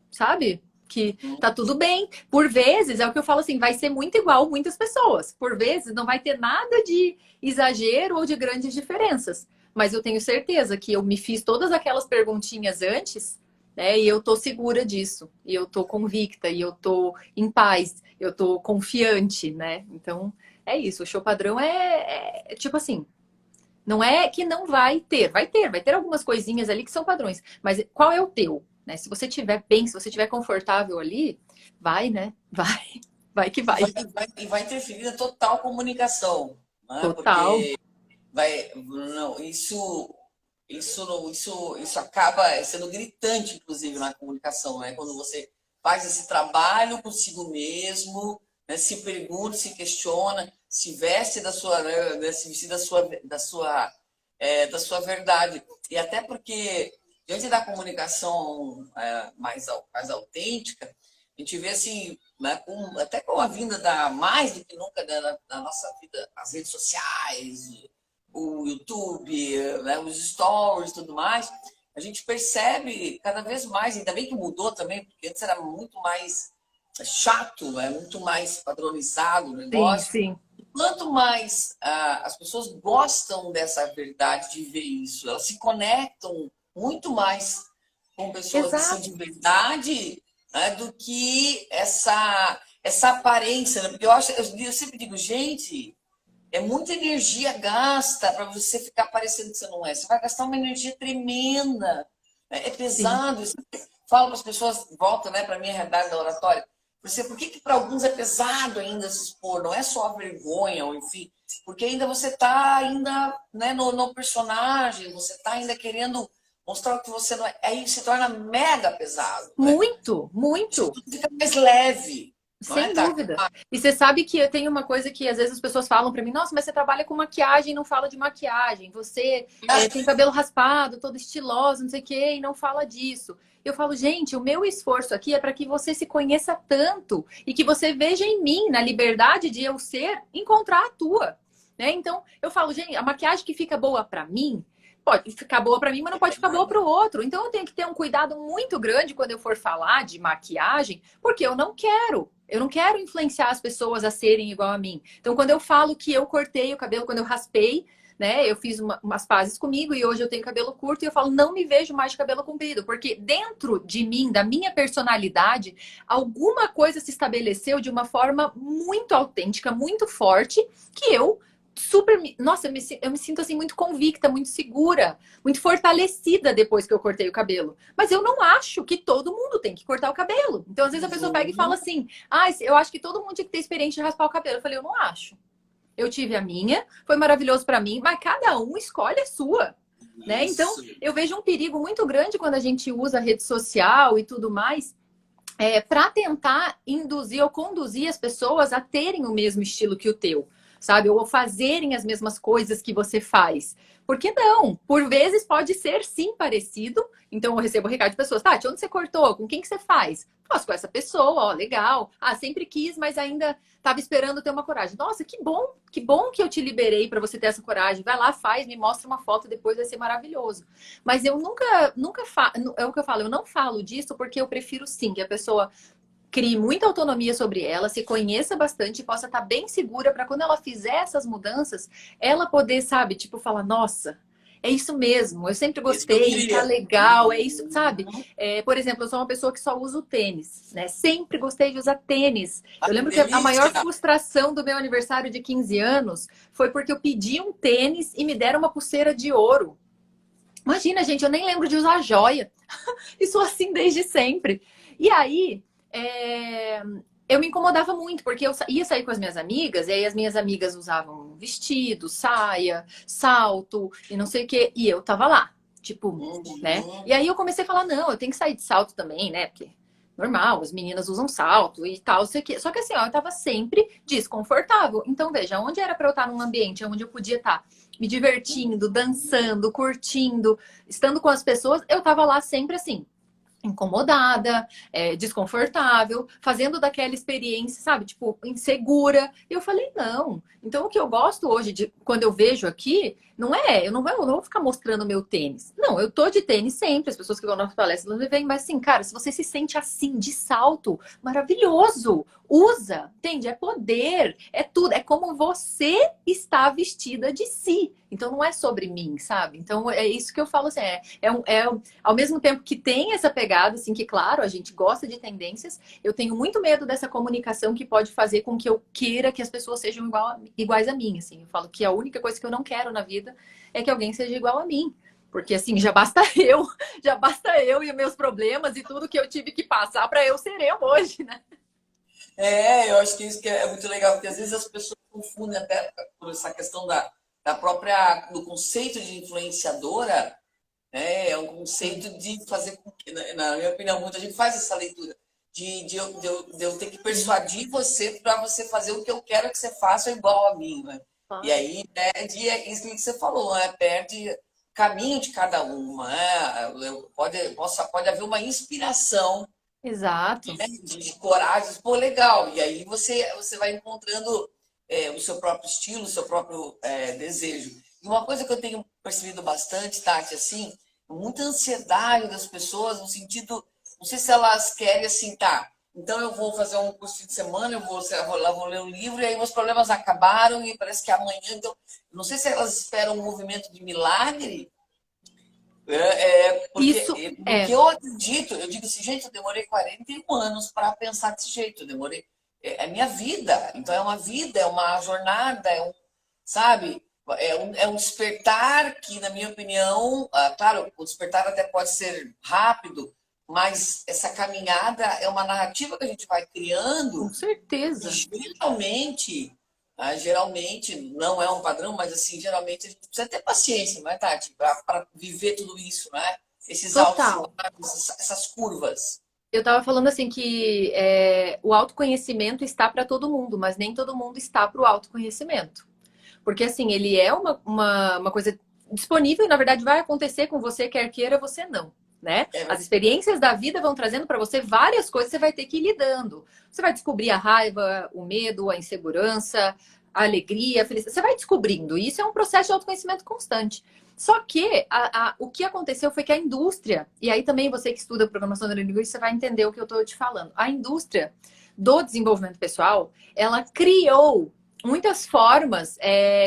sabe? Que tá tudo bem. Por vezes, é o que eu falo assim, vai ser muito igual muitas pessoas. Por vezes, não vai ter nada de exagero ou de grandes diferenças. Mas eu tenho certeza que eu me fiz todas aquelas perguntinhas antes, né? E eu tô segura disso. E eu tô convicta, e eu tô em paz, eu tô confiante, né? Então, é isso. O show padrão é tipo assim, não é que não vai ter. Vai ter algumas coisinhas ali que são padrões. Mas qual é o teu? né? Se você estiver bem, se você estiver confortável ali, vai, né? Vai que vai. E vai interferir na total comunicação, né? Total. Porque não, isso acaba sendo gritante, inclusive, na comunicação, né? Quando você faz esse trabalho consigo mesmo, né? Se pergunta, se questiona, se veste da sua, né? Se vestir da sua verdade. E até porque, diante da comunicação mais autêntica, a gente vê assim, né, até com a vinda mais do que nunca da nossa vida, as redes sociais, o YouTube, né, os stories e tudo mais, a gente percebe cada vez mais, ainda bem que mudou também, porque antes era muito mais chato, né, muito mais padronizado o Sim, negócio. sim. Quanto mais as pessoas gostam dessa verdade, de ver isso, elas se conectam muito mais com pessoas assim, Exato. de verdade, né, do que essa aparência. Né? Porque eu sempre digo, gente, é muita energia gasta para você ficar parecendo que você não é. Você vai gastar uma energia tremenda. Né? É Sim. pesado. Eu sempre falo para as pessoas, volta, né, para a minha realidade da oratória. Por que para alguns é pesado ainda se expor? Não é só a vergonha, ou enfim, porque ainda você está ainda, né, no personagem, você está ainda querendo mostrar o que você não é. Aí se torna mega pesado. Né? Muito, muito. Tudo fica mais leve. Não é, Sem tá? dúvida. E você sabe que eu tenho uma coisa que às vezes as pessoas falam pra mim: nossa, mas você trabalha com maquiagem e não fala de maquiagem. Você tem cabelo raspado, todo estiloso, não sei o quê, e não fala disso. Eu falo, gente, o meu esforço aqui é para que você se conheça tanto e que você veja em mim, na liberdade de eu ser, encontrar a tua. Né? Então, eu falo, gente, a maquiagem que fica boa pra mim, pode ficar boa para mim, mas não pode ficar boa para o outro. Então eu tenho que ter um cuidado muito grande quando eu for falar de maquiagem, porque eu não quero. Eu não quero influenciar as pessoas a serem igual a mim. Então, quando eu falo que eu cortei o cabelo, quando eu raspei, né? Eu fiz umas pazes comigo e hoje eu tenho cabelo curto e eu falo, não me vejo mais de cabelo comprido, porque dentro de mim, da minha personalidade, alguma coisa se estabeleceu de uma forma muito autêntica, muito forte, que eu super. Nossa, eu me sinto assim muito convicta, muito segura, muito fortalecida depois que eu cortei o cabelo. Mas eu não acho que todo mundo tem que cortar o cabelo. Então, às vezes, a pessoa pega e fala assim: ah, eu acho que todo mundo tinha que ter experiência de raspar o cabelo. Eu falei, eu não acho. Eu tive a minha, foi maravilhoso para mim, mas cada um escolhe a sua. Né? Então, eu vejo um perigo muito grande quando a gente usa a rede social e tudo mais. Para tentar induzir ou conduzir as pessoas a terem o mesmo estilo que o teu, sabe? Ou fazerem as mesmas coisas que você faz. Por que não? Por vezes pode ser sim parecido. Então eu recebo recado de pessoas, Tati, onde você cortou? Com quem que você faz? Faço com essa pessoa, ó, legal. Ah, sempre quis, mas ainda estava esperando ter uma coragem. Nossa, que bom que eu te liberei para você ter essa coragem. Vai lá, faz, me mostra uma foto, depois vai ser maravilhoso. Mas eu nunca falo, é o que eu falo, eu não falo disso porque eu prefiro sim que a pessoa crie muita autonomia sobre ela, se conheça bastante e possa estar bem segura para quando ela fizer essas mudanças, ela poder, sabe, tipo, falar, nossa, é isso mesmo, eu sempre Isso que eu gostei, tá queria. legal, é isso, sabe? Por exemplo, eu sou uma pessoa que só usa o tênis, né? Sempre gostei de usar tênis. Eu lembro que a maior Delícia. frustração do meu aniversário de 15 anos foi porque eu pedi um tênis e me deram uma pulseira de ouro. Imagina, gente, eu nem lembro de usar joia. E sou assim desde sempre. E aí, eu me incomodava muito, porque eu ia sair com as minhas amigas, e aí as minhas amigas usavam vestido, saia, salto e não sei o quê, e eu tava lá, tipo, né? E aí eu comecei a falar, não, eu tenho que sair de salto também, né? Porque normal, as meninas usam salto e tal, sei o quê. Só que assim, ó, eu tava sempre desconfortável. Então, veja, onde era pra eu estar num ambiente onde eu podia estar me divertindo, dançando, curtindo, estando com as pessoas, eu tava lá sempre assim, incomodada, desconfortável, fazendo daquela experiência, sabe, tipo, insegura. E eu falei, não. Então, o que eu gosto hoje de quando eu vejo aqui, eu não vou ficar mostrando meu tênis. Não, eu tô de tênis sempre. As pessoas que vão nas palestras não me veem, mas assim, cara, se você se sente assim, de salto, maravilhoso. Usa, entende? É poder, é tudo, é como você está vestida de si. Então não é sobre mim, sabe? Então é isso que eu falo assim, ao mesmo tempo que tem essa pegada, assim, que claro, a gente gosta de tendências, eu tenho muito medo dessa comunicação que pode fazer com que eu queira que as pessoas sejam iguais a mim, assim. Eu falo que a única coisa que eu não quero na vida é que alguém seja igual a mim. Porque assim, já basta eu e meus problemas e tudo que eu tive que passar para eu ser eu hoje, né? Eu acho que isso que é muito legal, porque às vezes as pessoas confundem até por essa questão do conceito de influenciadora, né? É um conceito de fazer com que, na minha opinião, muita gente faz essa leitura, de eu ter que persuadir você para você fazer o que eu quero que você faça igual a mim, né? E aí perde isso que você falou, né? Perde o caminho de cada uma, né? Pode haver uma inspiração, Exato. né, de coragem, pô, legal. E aí você vai encontrando o seu próprio estilo, o seu próprio desejo. E uma coisa que eu tenho percebido bastante, Tati, assim, muita ansiedade das pessoas no sentido, não sei se elas querem assim, tá, então eu vou fazer um curso de semana, vou ler um livro e aí meus problemas acabaram e parece que amanhã, então, não sei se elas esperam um movimento de milagre. Isso Porque eu acredito, eu digo assim, gente, eu demorei 41 anos para pensar desse jeito, eu demorei, é minha vida, então é uma vida, é uma jornada, sabe, é um despertar que, na minha opinião, claro, o despertar até pode ser rápido, mas essa caminhada é uma narrativa que a gente vai criando com certeza. e geralmente, não é um padrão, mas assim, geralmente a gente precisa ter paciência, não é, Tati? Para viver tudo isso, né? Esses altos e Total. baixos, essas curvas. Eu estava falando assim que o autoconhecimento está para todo mundo, mas nem todo mundo está para o autoconhecimento. Porque assim, ele é uma coisa disponível e na verdade vai acontecer com você, quer queira você não. Né? As experiências da vida vão trazendo para você várias coisas que você vai ter que ir lidando. Você vai descobrir a raiva, o medo, a insegurança, a alegria, a felicidade. Você vai descobrindo. E isso é um processo de autoconhecimento constante. Só que o que aconteceu foi que a indústria, e aí também você que estuda programação neurolinguística, você vai entender o que eu estou te falando. A indústria do desenvolvimento pessoal, ela criou muitas formas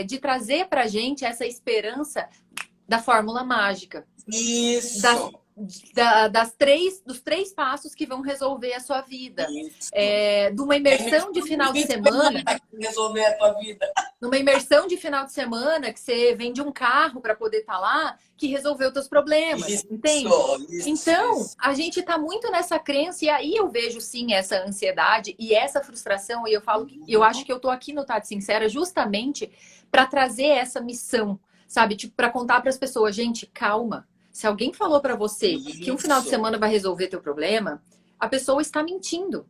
de trazer para a gente essa esperança da fórmula mágica. Isso! Dos 3 passos que vão resolver a sua vida. Isso. De uma imersão de final de semana. Resolver a tua vida. Numa imersão de final de semana, que você vende um carro para poder estar lá, que resolveu os teus problemas. Isso, entende? Então, a gente está muito nessa crença, e aí eu vejo sim essa ansiedade e essa frustração, e eu falo que eu acho que eu tô aqui no Tati Sincera justamente para trazer essa missão, sabe? Tipo, para contar para as pessoas, gente, calma. Se alguém falou para você que um final de semana vai resolver teu problema, a pessoa está mentindo.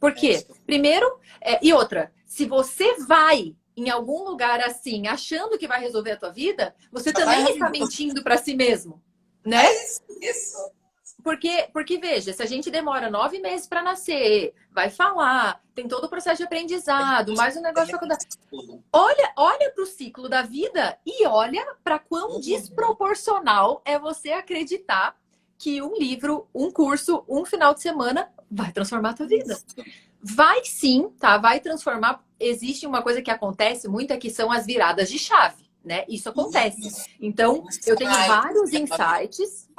Por quê? Primeiro, e outra, se você vai em algum lugar assim, achando que vai resolver a tua vida, você também está mentindo para si mesmo, né? Isso. Porque, veja, se a gente demora 9 meses para nascer, vai falar, tem todo o processo de aprendizado, mais um negócio de faculdade. Olha para o ciclo da vida e olha para quão desproporcional é você acreditar que um livro, um curso, um final de semana vai transformar a tua vida. Vai sim, tá? Vai transformar. Existe uma coisa que acontece muito, que são as viradas de chave, né? Isso acontece. Então, eu tenho vários insights.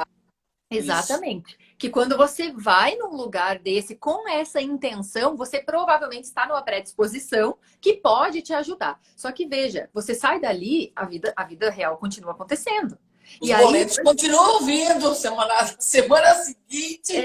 Exatamente. Que quando você vai num lugar desse com essa intenção, você provavelmente está numa predisposição que pode te ajudar. Só que veja, você sai dali, a vida real continua acontecendo. Os boletos continuam vindo semana seguinte.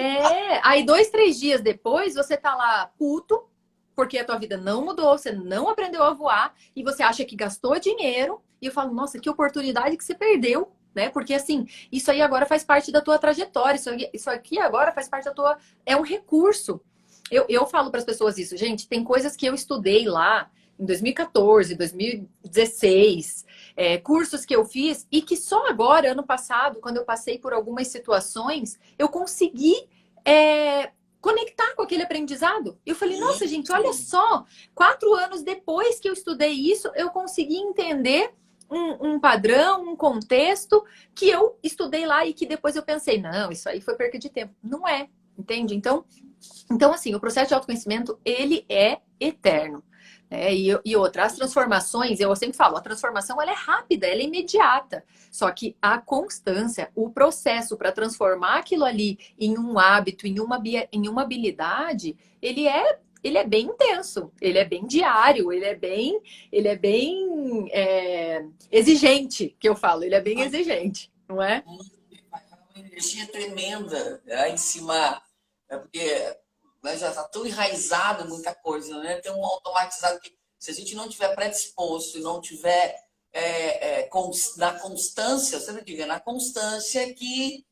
Aí 2, 3 dias depois, você tá lá puto, porque a tua vida não mudou, você não aprendeu a voar, e você acha que gastou dinheiro, e eu falo, nossa, que oportunidade que você perdeu. Né? Porque assim, isso aí agora faz parte da tua trajetória, isso aqui agora faz parte da tua... É um recurso. Eu falo para as pessoas isso, gente, tem coisas que eu estudei lá em 2014, 2016, cursos que eu fiz e que só agora, ano passado, quando eu passei por algumas situações, eu consegui conectar com aquele aprendizado. Eu falei, nossa, gente, olha só, 4 anos depois que eu estudei isso, eu consegui entender um padrão, um contexto que eu estudei lá e que depois eu pensei, não, isso aí foi perca de tempo. Não é, entende? Então assim, o processo de autoconhecimento, ele é eterno. E outra, as transformações, eu sempre falo, a transformação ela é rápida, ela é imediata. Só que a constância, o processo para transformar aquilo ali em um hábito, em uma habilidade, ele é bem intenso, ele é bem diário, ele é bem exigente, que eu falo, ele é bem exigente. não é? Vai uma energia tremenda, né, em cima, porque, né, já está tão enraizado muita coisa, né? Tem um automatizado que, se a gente não tiver predisposto e não tiver na constância, você não diga, na constância que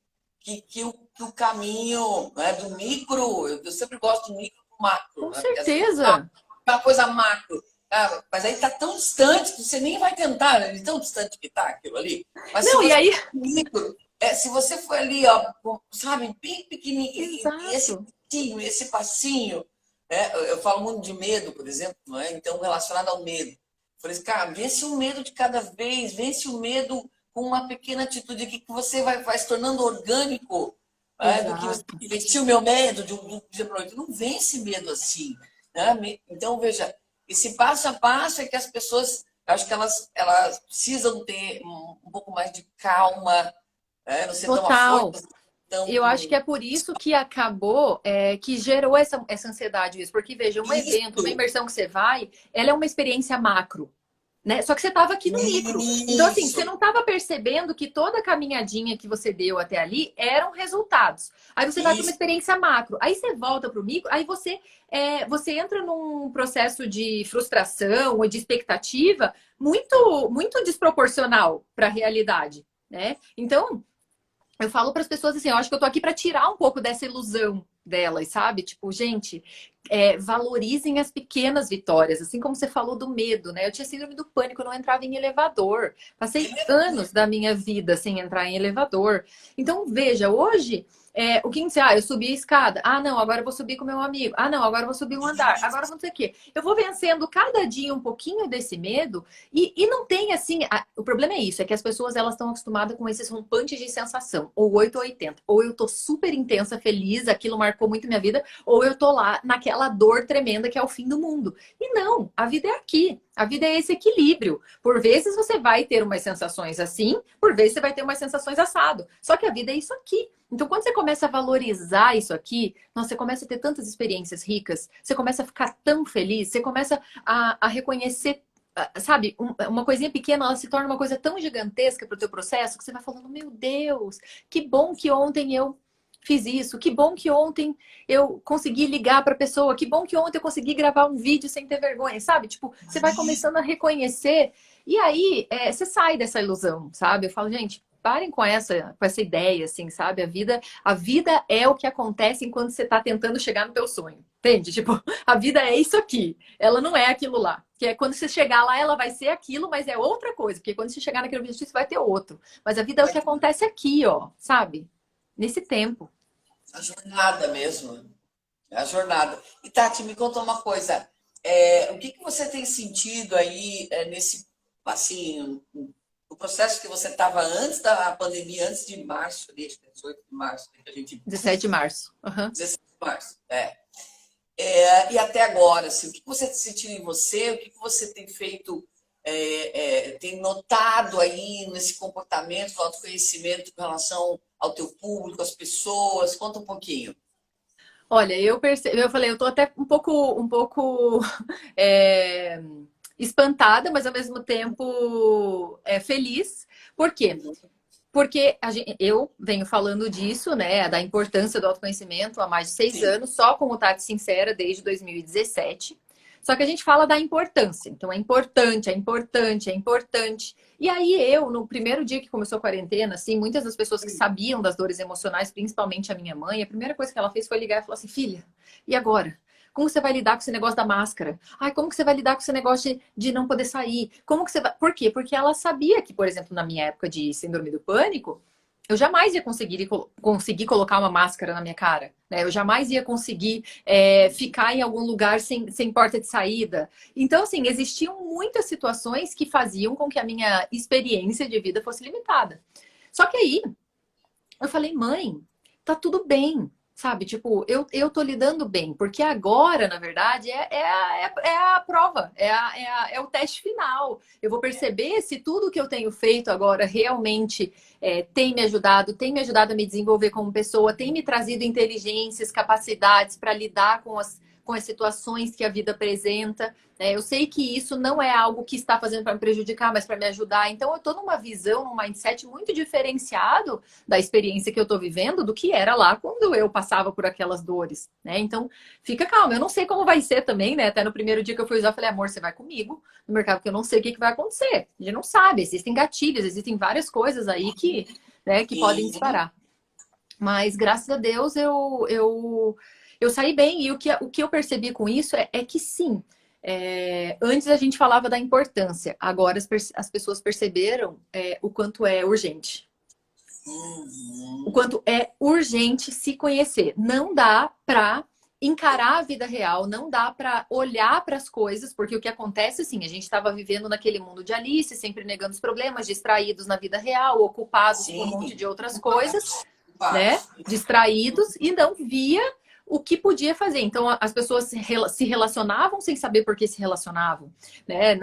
o caminho, né, do micro, eu sempre gosto do micro para o macro, Com né? Porque às vezes é certeza. uma coisa macro, ah, mas aí está tão distante que você nem vai tentar, né? De tão distante que está aquilo ali. Mas se Não, e você aí, micro, se você for ali, ó, sabe, bem pequenininho, exato. esse passinho, né? Eu falo muito de medo, por exemplo, não é? Então, relacionado ao medo. Falei assim, cara, vence o medo de cada vez, vence o medo com uma pequena atitude aqui que você vai se tornando orgânico, né? Do que você Exato. vestir o meu medo de um dia para noite. Não vence medo assim. Né? Então, veja, esse passo a passo é que as pessoas, acho que elas precisam ter um pouco mais de calma, né? Não ser tão Total. afoitas, tão. Eu acho que é por isso que acabou, que gerou essa ansiedade, isso. Porque, veja, um evento, uma Isso, imersão que você vai, ela é uma experiência macro. Né? Só que você estava aqui no micro. Então, assim, você isso, não estava percebendo que toda a caminhadinha que você deu até ali eram resultados. Aí você vai para uma isso, experiência macro. Aí você volta para o micro, aí você entra num processo de frustração ou de expectativa muito, muito desproporcional para a realidade. Né? Então, eu falo para as pessoas assim, eu acho que eu tô aqui para tirar um pouco dessa ilusão delas, sabe? Tipo, gente, valorizem as pequenas vitórias, assim como você falou do medo, né? Eu tinha síndrome do pânico, eu não entrava em elevador. Passei anos da minha vida sem entrar em elevador. Então, veja, hoje, o que você, eu subi a escada. Ah, não, agora eu vou subir com meu amigo. Ah, não, agora eu vou subir um andar. Agora eu vou não sei o quê. Eu vou vencendo cada dia um pouquinho desse medo e não tem assim. O problema é isso, é que as pessoas elas estão acostumadas com esses rompantes de sensação, ou 8 ou 80. Ou eu tô super intensa, feliz, aquilo marcou muito minha vida, ou eu tô lá naquela dor tremenda que é o fim do mundo. E não, a vida é aqui. A vida é esse equilíbrio. Por vezes você vai ter umas sensações assim, por vezes você vai ter umas sensações assado. Só que a vida é isso aqui. Então, quando você começa a valorizar isso aqui, nossa, você começa a ter tantas experiências ricas, você começa a ficar tão feliz, você começa a reconhecer, sabe, uma coisinha pequena, ela se torna uma coisa tão gigantesca para o teu processo que você vai falando, meu Deus, que bom que ontem eu fiz isso, que bom que ontem eu consegui ligar para a pessoa, que bom que ontem eu consegui gravar um vídeo sem ter vergonha, sabe? Tipo, você vai isso. começando a reconhecer e aí você sai dessa ilusão, sabe? Eu falo, gente, parem com essa ideia, assim, sabe? A vida é o que acontece enquanto você está tentando chegar no teu sonho. Entende? Tipo, a vida é isso aqui. Ela não é aquilo lá. Que é quando você chegar lá, ela vai ser aquilo, mas é outra coisa. Porque quando você chegar naquele objetivo, você vai ter outro. Mas a vida é o que acontece aqui, ó, sabe? Nesse tempo. A jornada mesmo. É a jornada. E Tati, me conta uma coisa. O que você tem sentido aí nesse, assim, o processo que você estava antes da pandemia, antes de março, desde 18 de março, que a gente, 17 de março. Uhum. 16 de março, e até agora, assim, o que você tem sentido em você, o que você tem feito, tem notado aí nesse comportamento, no autoconhecimento com relação ao teu público, às pessoas? Conta um pouquinho. Olha, eu percebo, eu falei, eu tô até um pouco é, espantada, mas ao mesmo tempo feliz. Por quê? Porque eu venho falando disso, né, da importância do autoconhecimento há mais de 6 anos, só com o Tati Sincera desde 2017. Só que a gente fala da importância. Então é importante, é importante, é importante. E aí eu, no primeiro dia que começou a quarentena, assim, muitas das pessoas que sabiam das dores emocionais, principalmente a minha mãe, a primeira coisa que ela fez foi ligar e falar assim, filha, e agora? Como você vai lidar com esse negócio da máscara? Ai, como que você vai lidar com esse negócio de não poder sair? Como que você vai... Por quê? Porque ela sabia que, por exemplo, na minha época de síndrome do pânico, eu jamais ia conseguir colocar uma máscara na minha cara. Né? Eu jamais ia conseguir ficar em algum lugar sem porta de saída. Então, assim, existiam muitas situações que faziam com que a minha experiência de vida fosse limitada. Só que aí, eu falei, mãe, tá tudo bem. Sabe, tipo, eu tô lidando bem, porque agora, na verdade, é a prova, é o teste final. Eu vou perceber se tudo que eu tenho feito agora realmente tem me ajudado a me desenvolver como pessoa, tem me trazido inteligências, capacidades para lidar com as situações que a vida apresenta. Eu sei que isso não é algo que está fazendo para me prejudicar, mas para me ajudar. Então, eu estou numa visão, num mindset muito diferenciado da experiência que eu estou vivendo do que era lá quando eu passava por aquelas dores, né? Então, fica calma. Eu não sei como vai ser também, né? Até no primeiro dia que eu fui usar, eu falei, amor, você vai comigo no mercado, porque eu não sei o que vai acontecer. A gente não sabe. Existem gatilhos, existem várias coisas aí que, né, que podem disparar. Mas, graças a Deus, eu saí bem. E o que eu percebi com isso é que sim, antes a gente falava da importância, agora as pessoas perceberam o quanto é urgente. O quanto é urgente se conhecer. Não dá para encarar a vida real, não dá para olhar para as coisas, porque o que acontece, assim, a gente estava vivendo naquele mundo de Alice, sempre negando os problemas, distraídos na vida real, ocupados com um monte de outras coisas, né? Distraídos e não via o que podia fazer. Então, as pessoas se relacionavam sem saber por que se relacionavam, né?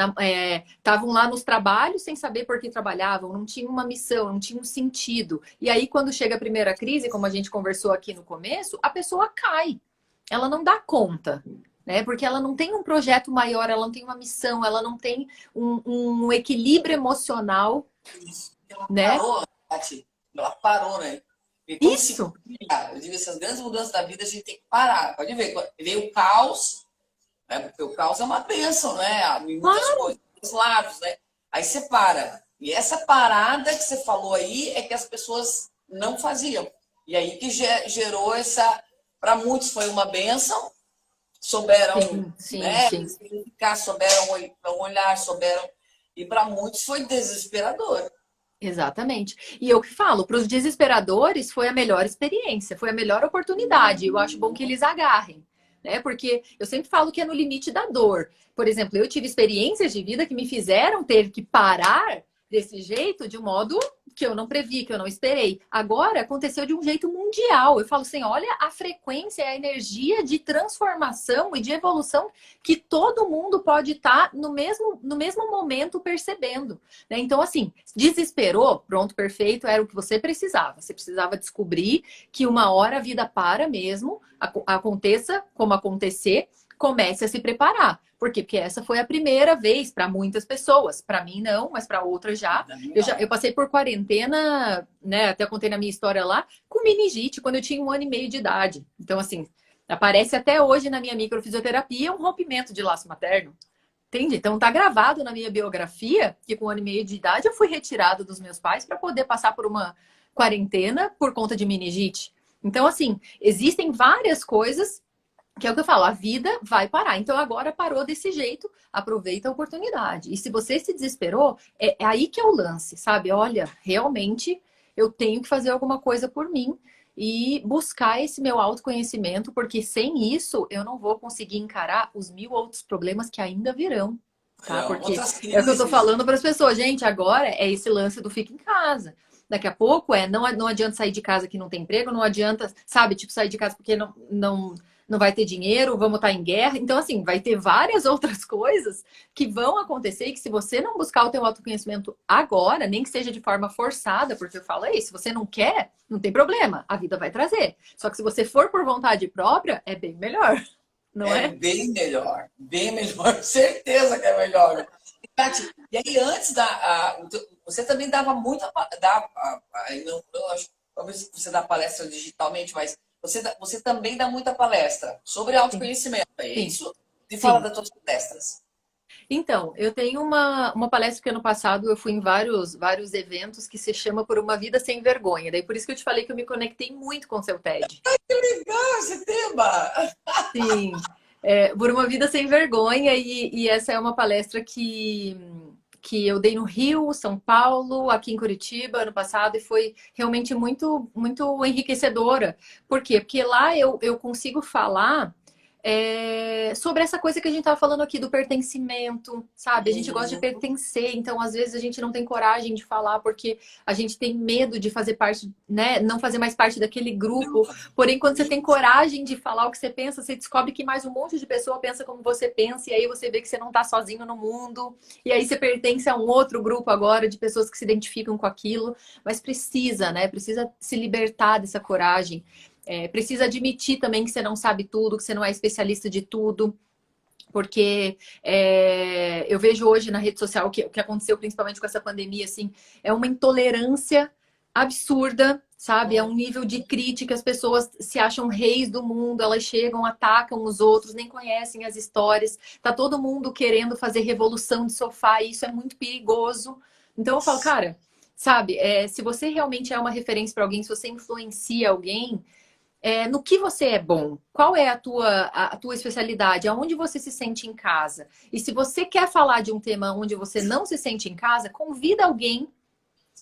Estavam lá nos trabalhos sem saber por que trabalhavam, não tinha uma missão, não tinha um sentido. E aí, quando chega a primeira crise, como a gente conversou aqui no começo, a pessoa cai. Ela não dá conta, né? Porque ela não tem um projeto maior, ela não tem uma missão, ela não tem um equilíbrio emocional, né? Ela parou, né? Isso! Eu digo, essas grandes mudanças da vida a gente tem que parar. Pode ver, veio o caos, né? Porque o caos é uma bênção, né? Muitas coisas, muitos lados, né? Aí você para. E essa parada que você falou aí é que as pessoas não faziam. E aí que gerou essa... Para muitos foi uma bênção, souberam, né? Significar, souberam olhar, souberam... E para muitos foi desesperador. Exatamente. E eu que falo, para os desesperadores foi a melhor experiência, foi a melhor oportunidade. Eu acho bom que eles agarrem, né? Porque eu sempre falo que é no limite da dor. Por exemplo, eu tive experiências de vida que me fizeram ter que parar desse jeito, de um modo que eu não previ, que eu não esperei. Agora aconteceu de um jeito mundial. Eu falo assim, olha a frequência, a energia de transformação e de evolução que todo mundo pode estar no mesmo momento percebendo, né? Então, assim, desesperou, pronto, perfeito, era o que você precisava. Você precisava descobrir que uma hora a vida para mesmo, aconteça como acontecer, comece a se preparar. Por quê? Porque essa foi a primeira vez para muitas pessoas. Para mim, não, mas para outras já. Eu passei por quarentena, né? Até contei na minha história lá, com meningite, quando eu tinha 1 ano e meio de idade. Então, assim, aparece até hoje na minha microfisioterapia um rompimento de laço materno. Entende? Então, tá gravado na minha biografia que com 1 ano e meio de idade eu fui retirado dos meus pais para poder passar por uma quarentena por conta de meningite. Então, assim, existem várias coisas que é o que eu falo, a vida vai parar. Então agora parou desse jeito, aproveita a oportunidade. E se você se desesperou, é aí que é o lance, sabe? Olha, realmente eu tenho que fazer alguma coisa por mim e buscar esse meu autoconhecimento, porque sem isso eu não vou conseguir encarar os 1000 outros problemas que ainda virão. Tá? Porque é o que eu tô falando para as pessoas, gente, agora é esse lance do fica em casa. Daqui a pouco não adianta sair de casa que não tem emprego, não adianta, sabe, tipo, sair de casa porque não vai ter dinheiro, vamos estar em guerra. Então, assim, vai ter várias outras coisas que vão acontecer e que se você não buscar o teu autoconhecimento agora, nem que seja de forma forçada, porque eu falo aí, se você não quer, não tem problema, a vida vai trazer. Só que se você for por vontade própria, é bem melhor, não é? Bem melhor, certeza que é melhor. Tati, e aí antes você também dava muita... Talvez você dá palestra digitalmente, mas você também dá muita palestra sobre autoconhecimento, é isso? E fala das suas palestras. Então, eu tenho uma palestra que ano passado eu fui em vários eventos que se chama Por uma Vida Sem Vergonha. Daí por isso que eu te falei que eu me conectei muito com o seu TED. Ai, que legal esse tema! Sim, Por uma Vida Sem Vergonha e essa é uma palestra que eu dei no Rio, São Paulo, aqui em Curitiba ano passado e foi realmente muito, muito enriquecedora. Por quê? Porque lá eu consigo falar sobre essa coisa que a gente estava falando aqui do pertencimento, sabe? A gente gosta de pertencer, então às vezes a gente não tem coragem de falar porque a gente tem medo de fazer parte, né? Não fazer mais parte daquele grupo. Porém, quando você tem coragem de falar o que você pensa, você descobre que mais um monte de pessoa pensa como você pensa e aí você vê que você não está sozinho no mundo. E aí você pertence a um outro grupo agora de pessoas que se identificam com aquilo, mas precisa, né? Precisa se libertar dessa coragem. Precisa admitir também que você não sabe tudo, que você não é especialista de tudo. Porque eu vejo hoje na rede social o que aconteceu principalmente com essa pandemia, assim, é uma intolerância absurda, sabe? É um nível de crítica, as pessoas se acham reis do mundo, elas chegam, atacam os outros, nem conhecem as histórias. Tá todo mundo querendo fazer revolução de sofá, e isso é muito perigoso. Então eu falo, cara, sabe, se você realmente é uma referência para alguém, se você influencia alguém, no que você é bom, qual é a tua especialidade, aonde você se sente em casa. E se você quer falar de um tema onde você não se sente em casa, convida alguém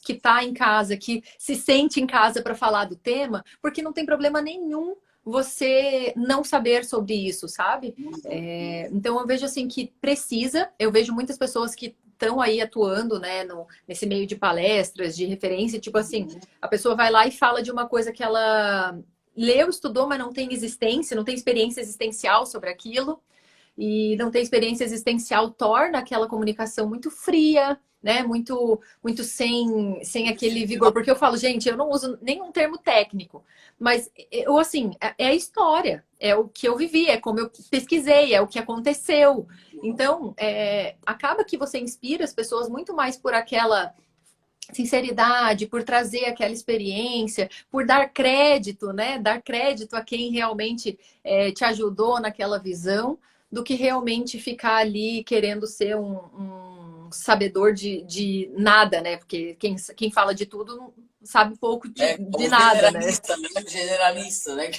que está em casa, que se sente em casa para falar do tema, porque não tem problema nenhum você não saber sobre isso, sabe? Então eu vejo assim que precisa, eu vejo muitas pessoas que estão aí atuando, né, nesse meio de palestras, de referência, tipo assim, a pessoa vai lá e fala de uma coisa que ela leu, estudou, mas não tem existência, não tem experiência existencial sobre aquilo, e não ter experiência existencial torna aquela comunicação muito fria, né? Muito sem aquele vigor. Porque eu falo, gente, eu não uso nenhum termo técnico, mas eu, assim, é a história, é o que eu vivi, é como eu pesquisei, é o que aconteceu. Então, acaba que você inspira as pessoas muito mais por aquela sinceridade, por trazer aquela experiência, por dar crédito, né? Dar crédito a quem realmente te ajudou naquela visão, do que realmente ficar ali querendo ser um sabedor de nada, né? Porque quem fala de tudo não sabe pouco de Como nada, né? generalista, né? Generalista, né?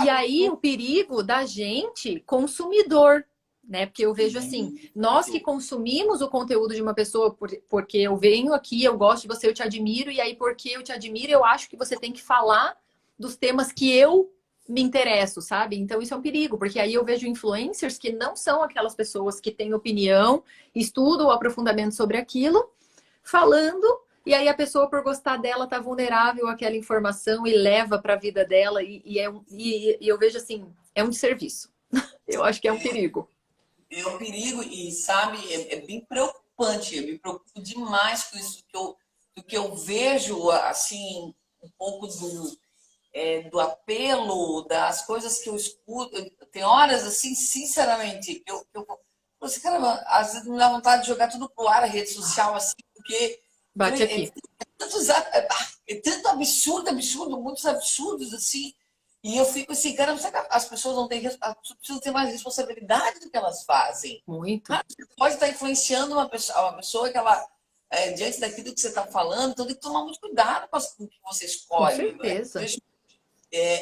E aí o perigo da gente consumidor, né? Porque eu vejo assim, nós que consumimos o conteúdo de uma pessoa, porque eu venho aqui, eu gosto de você, eu te admiro, e aí porque eu te admiro, eu acho que você tem que falar dos temas que eu me interesso, sabe? Então isso é um perigo, porque aí eu vejo influencers que não são aquelas pessoas que têm opinião, estudam o aprofundamento sobre aquilo, falando, e aí a pessoa, por gostar dela, tá vulnerável àquela informação e leva para a vida dela, e eu vejo assim, é um desserviço. Eu acho que é um perigo. É um perigo e, sabe, é bem preocupante. Eu me preocupo demais com isso, do que eu vejo, assim, um pouco do apelo, das coisas que eu escuto. Tem horas, assim, sinceramente, eu você, caramba, às vezes me dá vontade de jogar tudo pro ar, a rede social, assim, porque Bate aqui. tanto absurdo, absurdo, muitos absurdos, assim, e eu fico assim, caramba, será que as pessoas não têm, as pessoas precisam ter mais responsabilidade do que elas fazem? Muito. Cara, você pode estar influenciando uma pessoa que ela, diante daquilo que você está falando, então tem que tomar muito cuidado com o que você Com escolhe, né? certeza.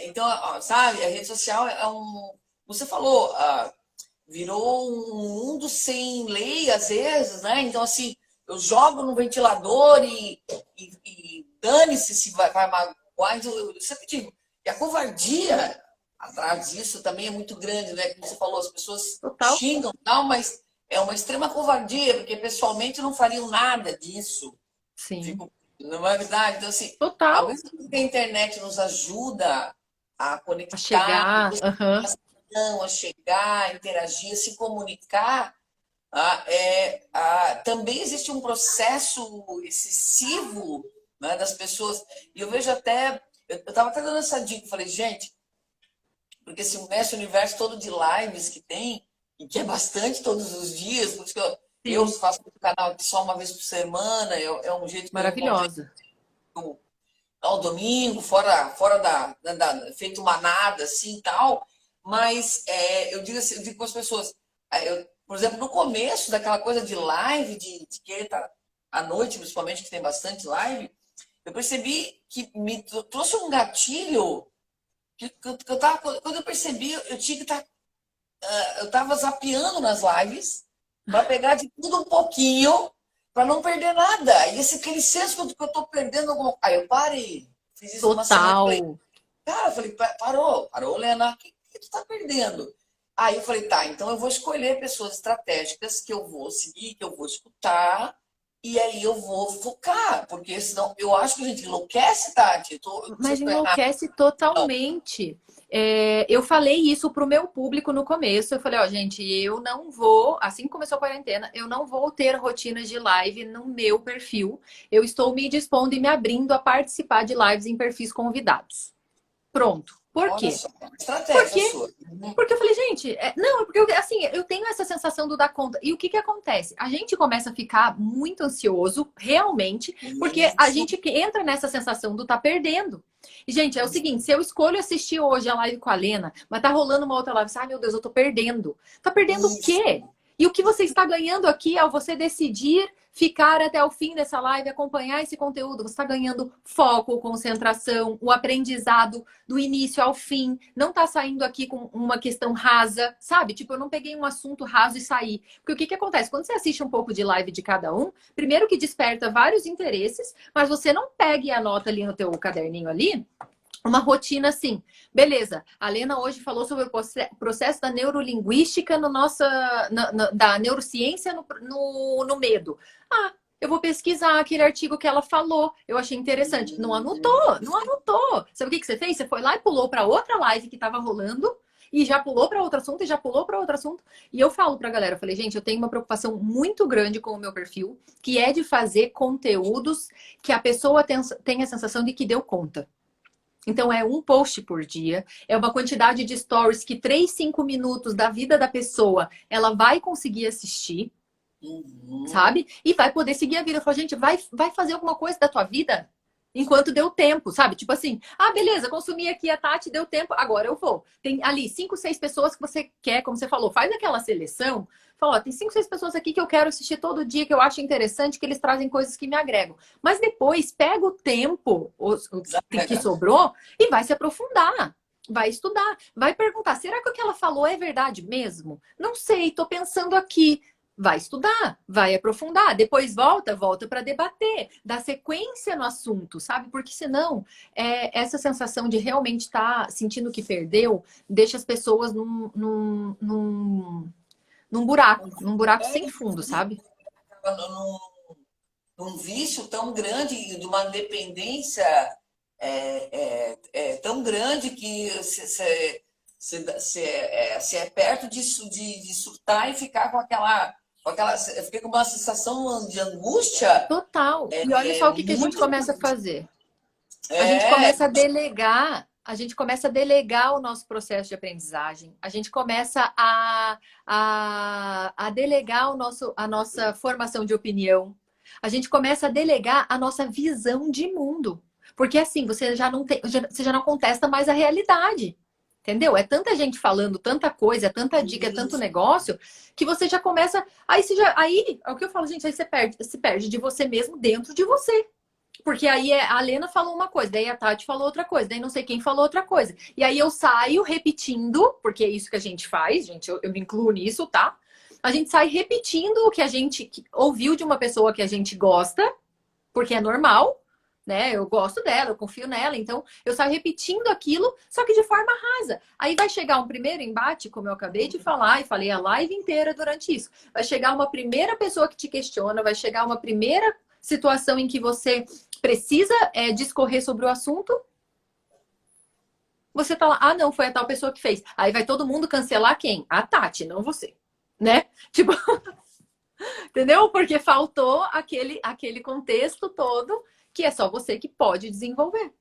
Então, ó, sabe, a rede social é um. Você falou, virou um mundo sem lei, às vezes, né? Então, assim, eu jogo no ventilador e dane-se se vai magoar. Então, eu sempre digo, e a covardia atrás disso também é muito grande, né? Como você falou, as pessoas Total. xingam, tal, mas é uma extrema covardia, porque pessoalmente não fariam nada disso. Sim. Fico, não é verdade? Então, assim, ao Total. mesmo tempo que a internet nos ajuda a A conectar, chegar. Aham. a chegar, a interagir, a se comunicar, também existe um processo excessivo, né, das pessoas. E eu vejo até, eu estava até dando essa dica, falei, gente, porque esse universo todo de lives que tem, e que é bastante todos os dias, por isso que eu Sim. faço o canal aqui só uma vez por semana, é um jeito que eu encontrei Maravilhosa. ao domingo, fora feito manada, assim e tal. Mas eu digo assim, eu digo com as pessoas, por exemplo, no começo daquela coisa de live, de querer estar à noite, principalmente, que tem bastante live, eu percebi que me trouxe um gatilho que eu tava, quando eu percebi, eu tinha que estar. Eu estava zapeando nas lives para pegar de tudo um pouquinho para não perder nada. E aquele senso que eu estou perdendo alguma. Aí eu parei. Fiz isso uma semana e falei, Total. cara, eu falei, parou, Lena, o que tu tá perdendo? Aí eu falei, tá, então eu vou escolher pessoas estratégicas que eu vou seguir, que eu vou escutar, e aí eu vou focar, porque senão eu acho que a gente enlouquece, Tati. Não sei Mas se eu tô errado. enlouquece totalmente. Eu falei isso pro meu público no começo. Eu falei, ó, gente, eu não vou, assim que começou a quarentena, eu não vou ter rotinas de live no meu perfil. Eu estou me dispondo e me abrindo a participar de lives em perfis convidados. Pronto. Por Olha quê? só, uma estratégia Porque sua. porque eu falei, gente, não, é porque assim, eu tenho essa sensação do dar conta. E o que que acontece? A gente começa a ficar muito ansioso, realmente, porque a Isso. gente que entra nessa sensação do tá perdendo. E, gente, é o seguinte, se eu escolho assistir hoje a live com a Lena, mas tá rolando uma outra live, ai meu Deus, eu tô perdendo. Tá perdendo o Isso. quê? E o que você está ganhando aqui ao você decidir ficar até o fim dessa live, acompanhar esse conteúdo. Você está ganhando foco, concentração, o aprendizado do início ao fim. Não está saindo aqui com uma questão rasa, sabe? Tipo, eu não peguei um assunto raso e saí. Porque o que que acontece? Quando você assiste um pouco de live de cada um, primeiro que desperta vários interesses, mas você não pega e anota ali no teu caderninho ali uma rotina assim. Beleza, a Lena hoje falou sobre o processo da neurolinguística no da neurociência no medo. Ah, eu vou pesquisar aquele artigo que ela falou. Eu achei interessante. Não anotou, não anotou. Sabe o que que você fez? Você foi lá e pulou para outra live que estava rolando e já pulou para outro assunto e já pulou para outro assunto. E eu falo para a galera, eu falei, gente, eu tenho uma preocupação muito grande com o meu perfil, que é de fazer conteúdos que a pessoa tenha a sensação de que deu conta. Então, é um post por dia, é uma quantidade de stories que 3, 5 minutos da vida da pessoa ela vai conseguir assistir, Uhum. sabe? E vai poder seguir a vida. Eu falo, gente, vai fazer alguma coisa da tua vida enquanto deu tempo, sabe? Tipo assim, ah, beleza, consumi aqui a Tati, deu tempo, agora eu vou. Tem ali 5, 6 pessoas que você quer, como você falou, faz aquela seleção. Fala, ó, tem 5, 6 pessoas aqui que eu quero assistir todo dia, que eu acho interessante, que eles trazem coisas que me agregam. Mas depois pega o tempo que Desagrega. sobrou e vai se aprofundar. Vai estudar, vai perguntar: será que o que ela falou é verdade mesmo? Não sei, tô pensando aqui. Vai estudar, vai aprofundar, depois volta para debater, dá sequência no assunto, sabe? Porque senão essa sensação de realmente estar sentindo que perdeu deixa as pessoas num buraco sem fundo, sabe? Num, num vício tão grande e de uma dependência tão grande que se é perto de surtar e ficar com aquela. Eu fiquei com uma sensação de angústia Total. E olha só o que que a gente muito. começa a fazer. A gente É, começa a delegar, a gente começa a delegar o nosso processo de aprendizagem. A gente começa a delegar a nossa formação de opinião. A gente começa a delegar a nossa visão de mundo. Porque assim, você já não tem, você já não contesta mais a realidade. Entendeu? É tanta gente falando tanta coisa, é tanta dica, é tanto negócio, que você já começa. Aí, é o que eu falo, gente, aí você se perde de você mesmo dentro de você. Porque aí a Lena falou uma coisa, daí a Tati falou outra coisa, daí não sei quem falou outra coisa. E aí eu saio repetindo, porque é isso que a gente faz, gente, eu me incluo nisso, tá? A gente sai repetindo o que a gente ouviu de uma pessoa que a gente gosta, porque é normal, né? Eu gosto dela, eu confio nela, então eu saio repetindo aquilo, só que de forma rasa. Aí vai chegar um primeiro embate, como eu acabei de falar, e falei a live inteira durante isso. Vai chegar uma primeira pessoa que te questiona, vai chegar uma primeira situação em que você precisa discorrer sobre o assunto. Você tá lá, ah, não, foi a tal pessoa que fez. Aí vai todo mundo cancelar quem? A Tati, não você. Né? Tipo, entendeu? Porque faltou aquele contexto todo que é só você que pode desenvolver.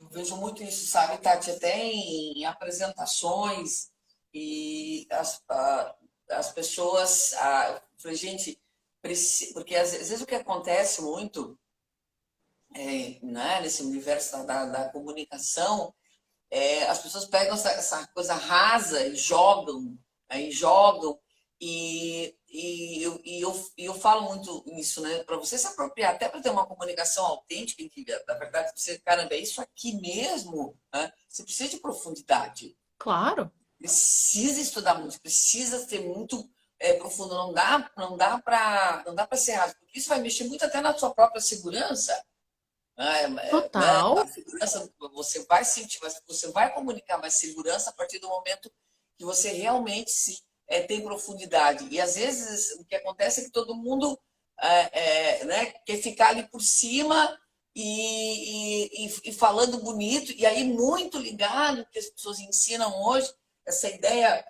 eu vejo muito isso, sabe, Tati, até em apresentações e as pessoas. Eu falei, gente, porque às vezes o que acontece muito né, nesse universo da comunicação as pessoas pegam essa coisa rasa e jogam, aí jogam, e eu falo muito nisso, né? Para você se apropriar, até para ter uma comunicação autêntica, em que, na verdade, você, caramba, é isso aqui mesmo, né? Você precisa de profundidade, Claro. precisa estudar muito, precisa ser muito profundo, não dá para ser raso, porque isso vai mexer muito até na sua própria segurança. Né? A Total. segurança, você vai sentir, você vai comunicar mais segurança a partir do momento que você realmente tem profundidade. E às vezes o que acontece é que todo mundo né, quer ficar ali por cima e falando bonito, e aí muito ligado que as pessoas ensinam hoje, essa ideia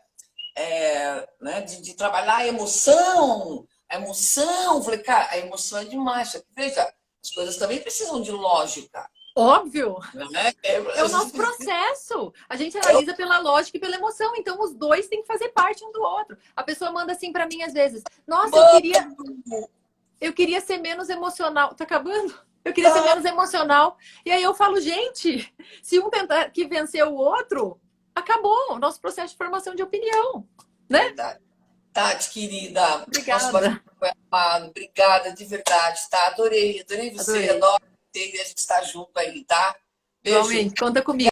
né, de trabalhar a emoção. A emoção, falei, cara, a emoção é demais. Só que, veja, as coisas também precisam de lógica. Óbvio! né? É o nosso processo. A gente analisa pela lógica e pela emoção. Então, os dois têm que fazer parte um do outro. A pessoa manda assim pra mim às vezes: Nossa, eu queria ser menos emocional. Tá acabando? Eu queria ser menos emocional. E aí eu falo, gente, se um tentar que vencer o outro, acabou o nosso processo de formação de opinião, né? Verdade. Tati, querida, nosso Obrigada. bate-papo foi amado. Obrigada de verdade, tá? Adorei você, Adorei. adoro você e a gente estar junto aí, tá? Beijo. Igualmente, conta comigo.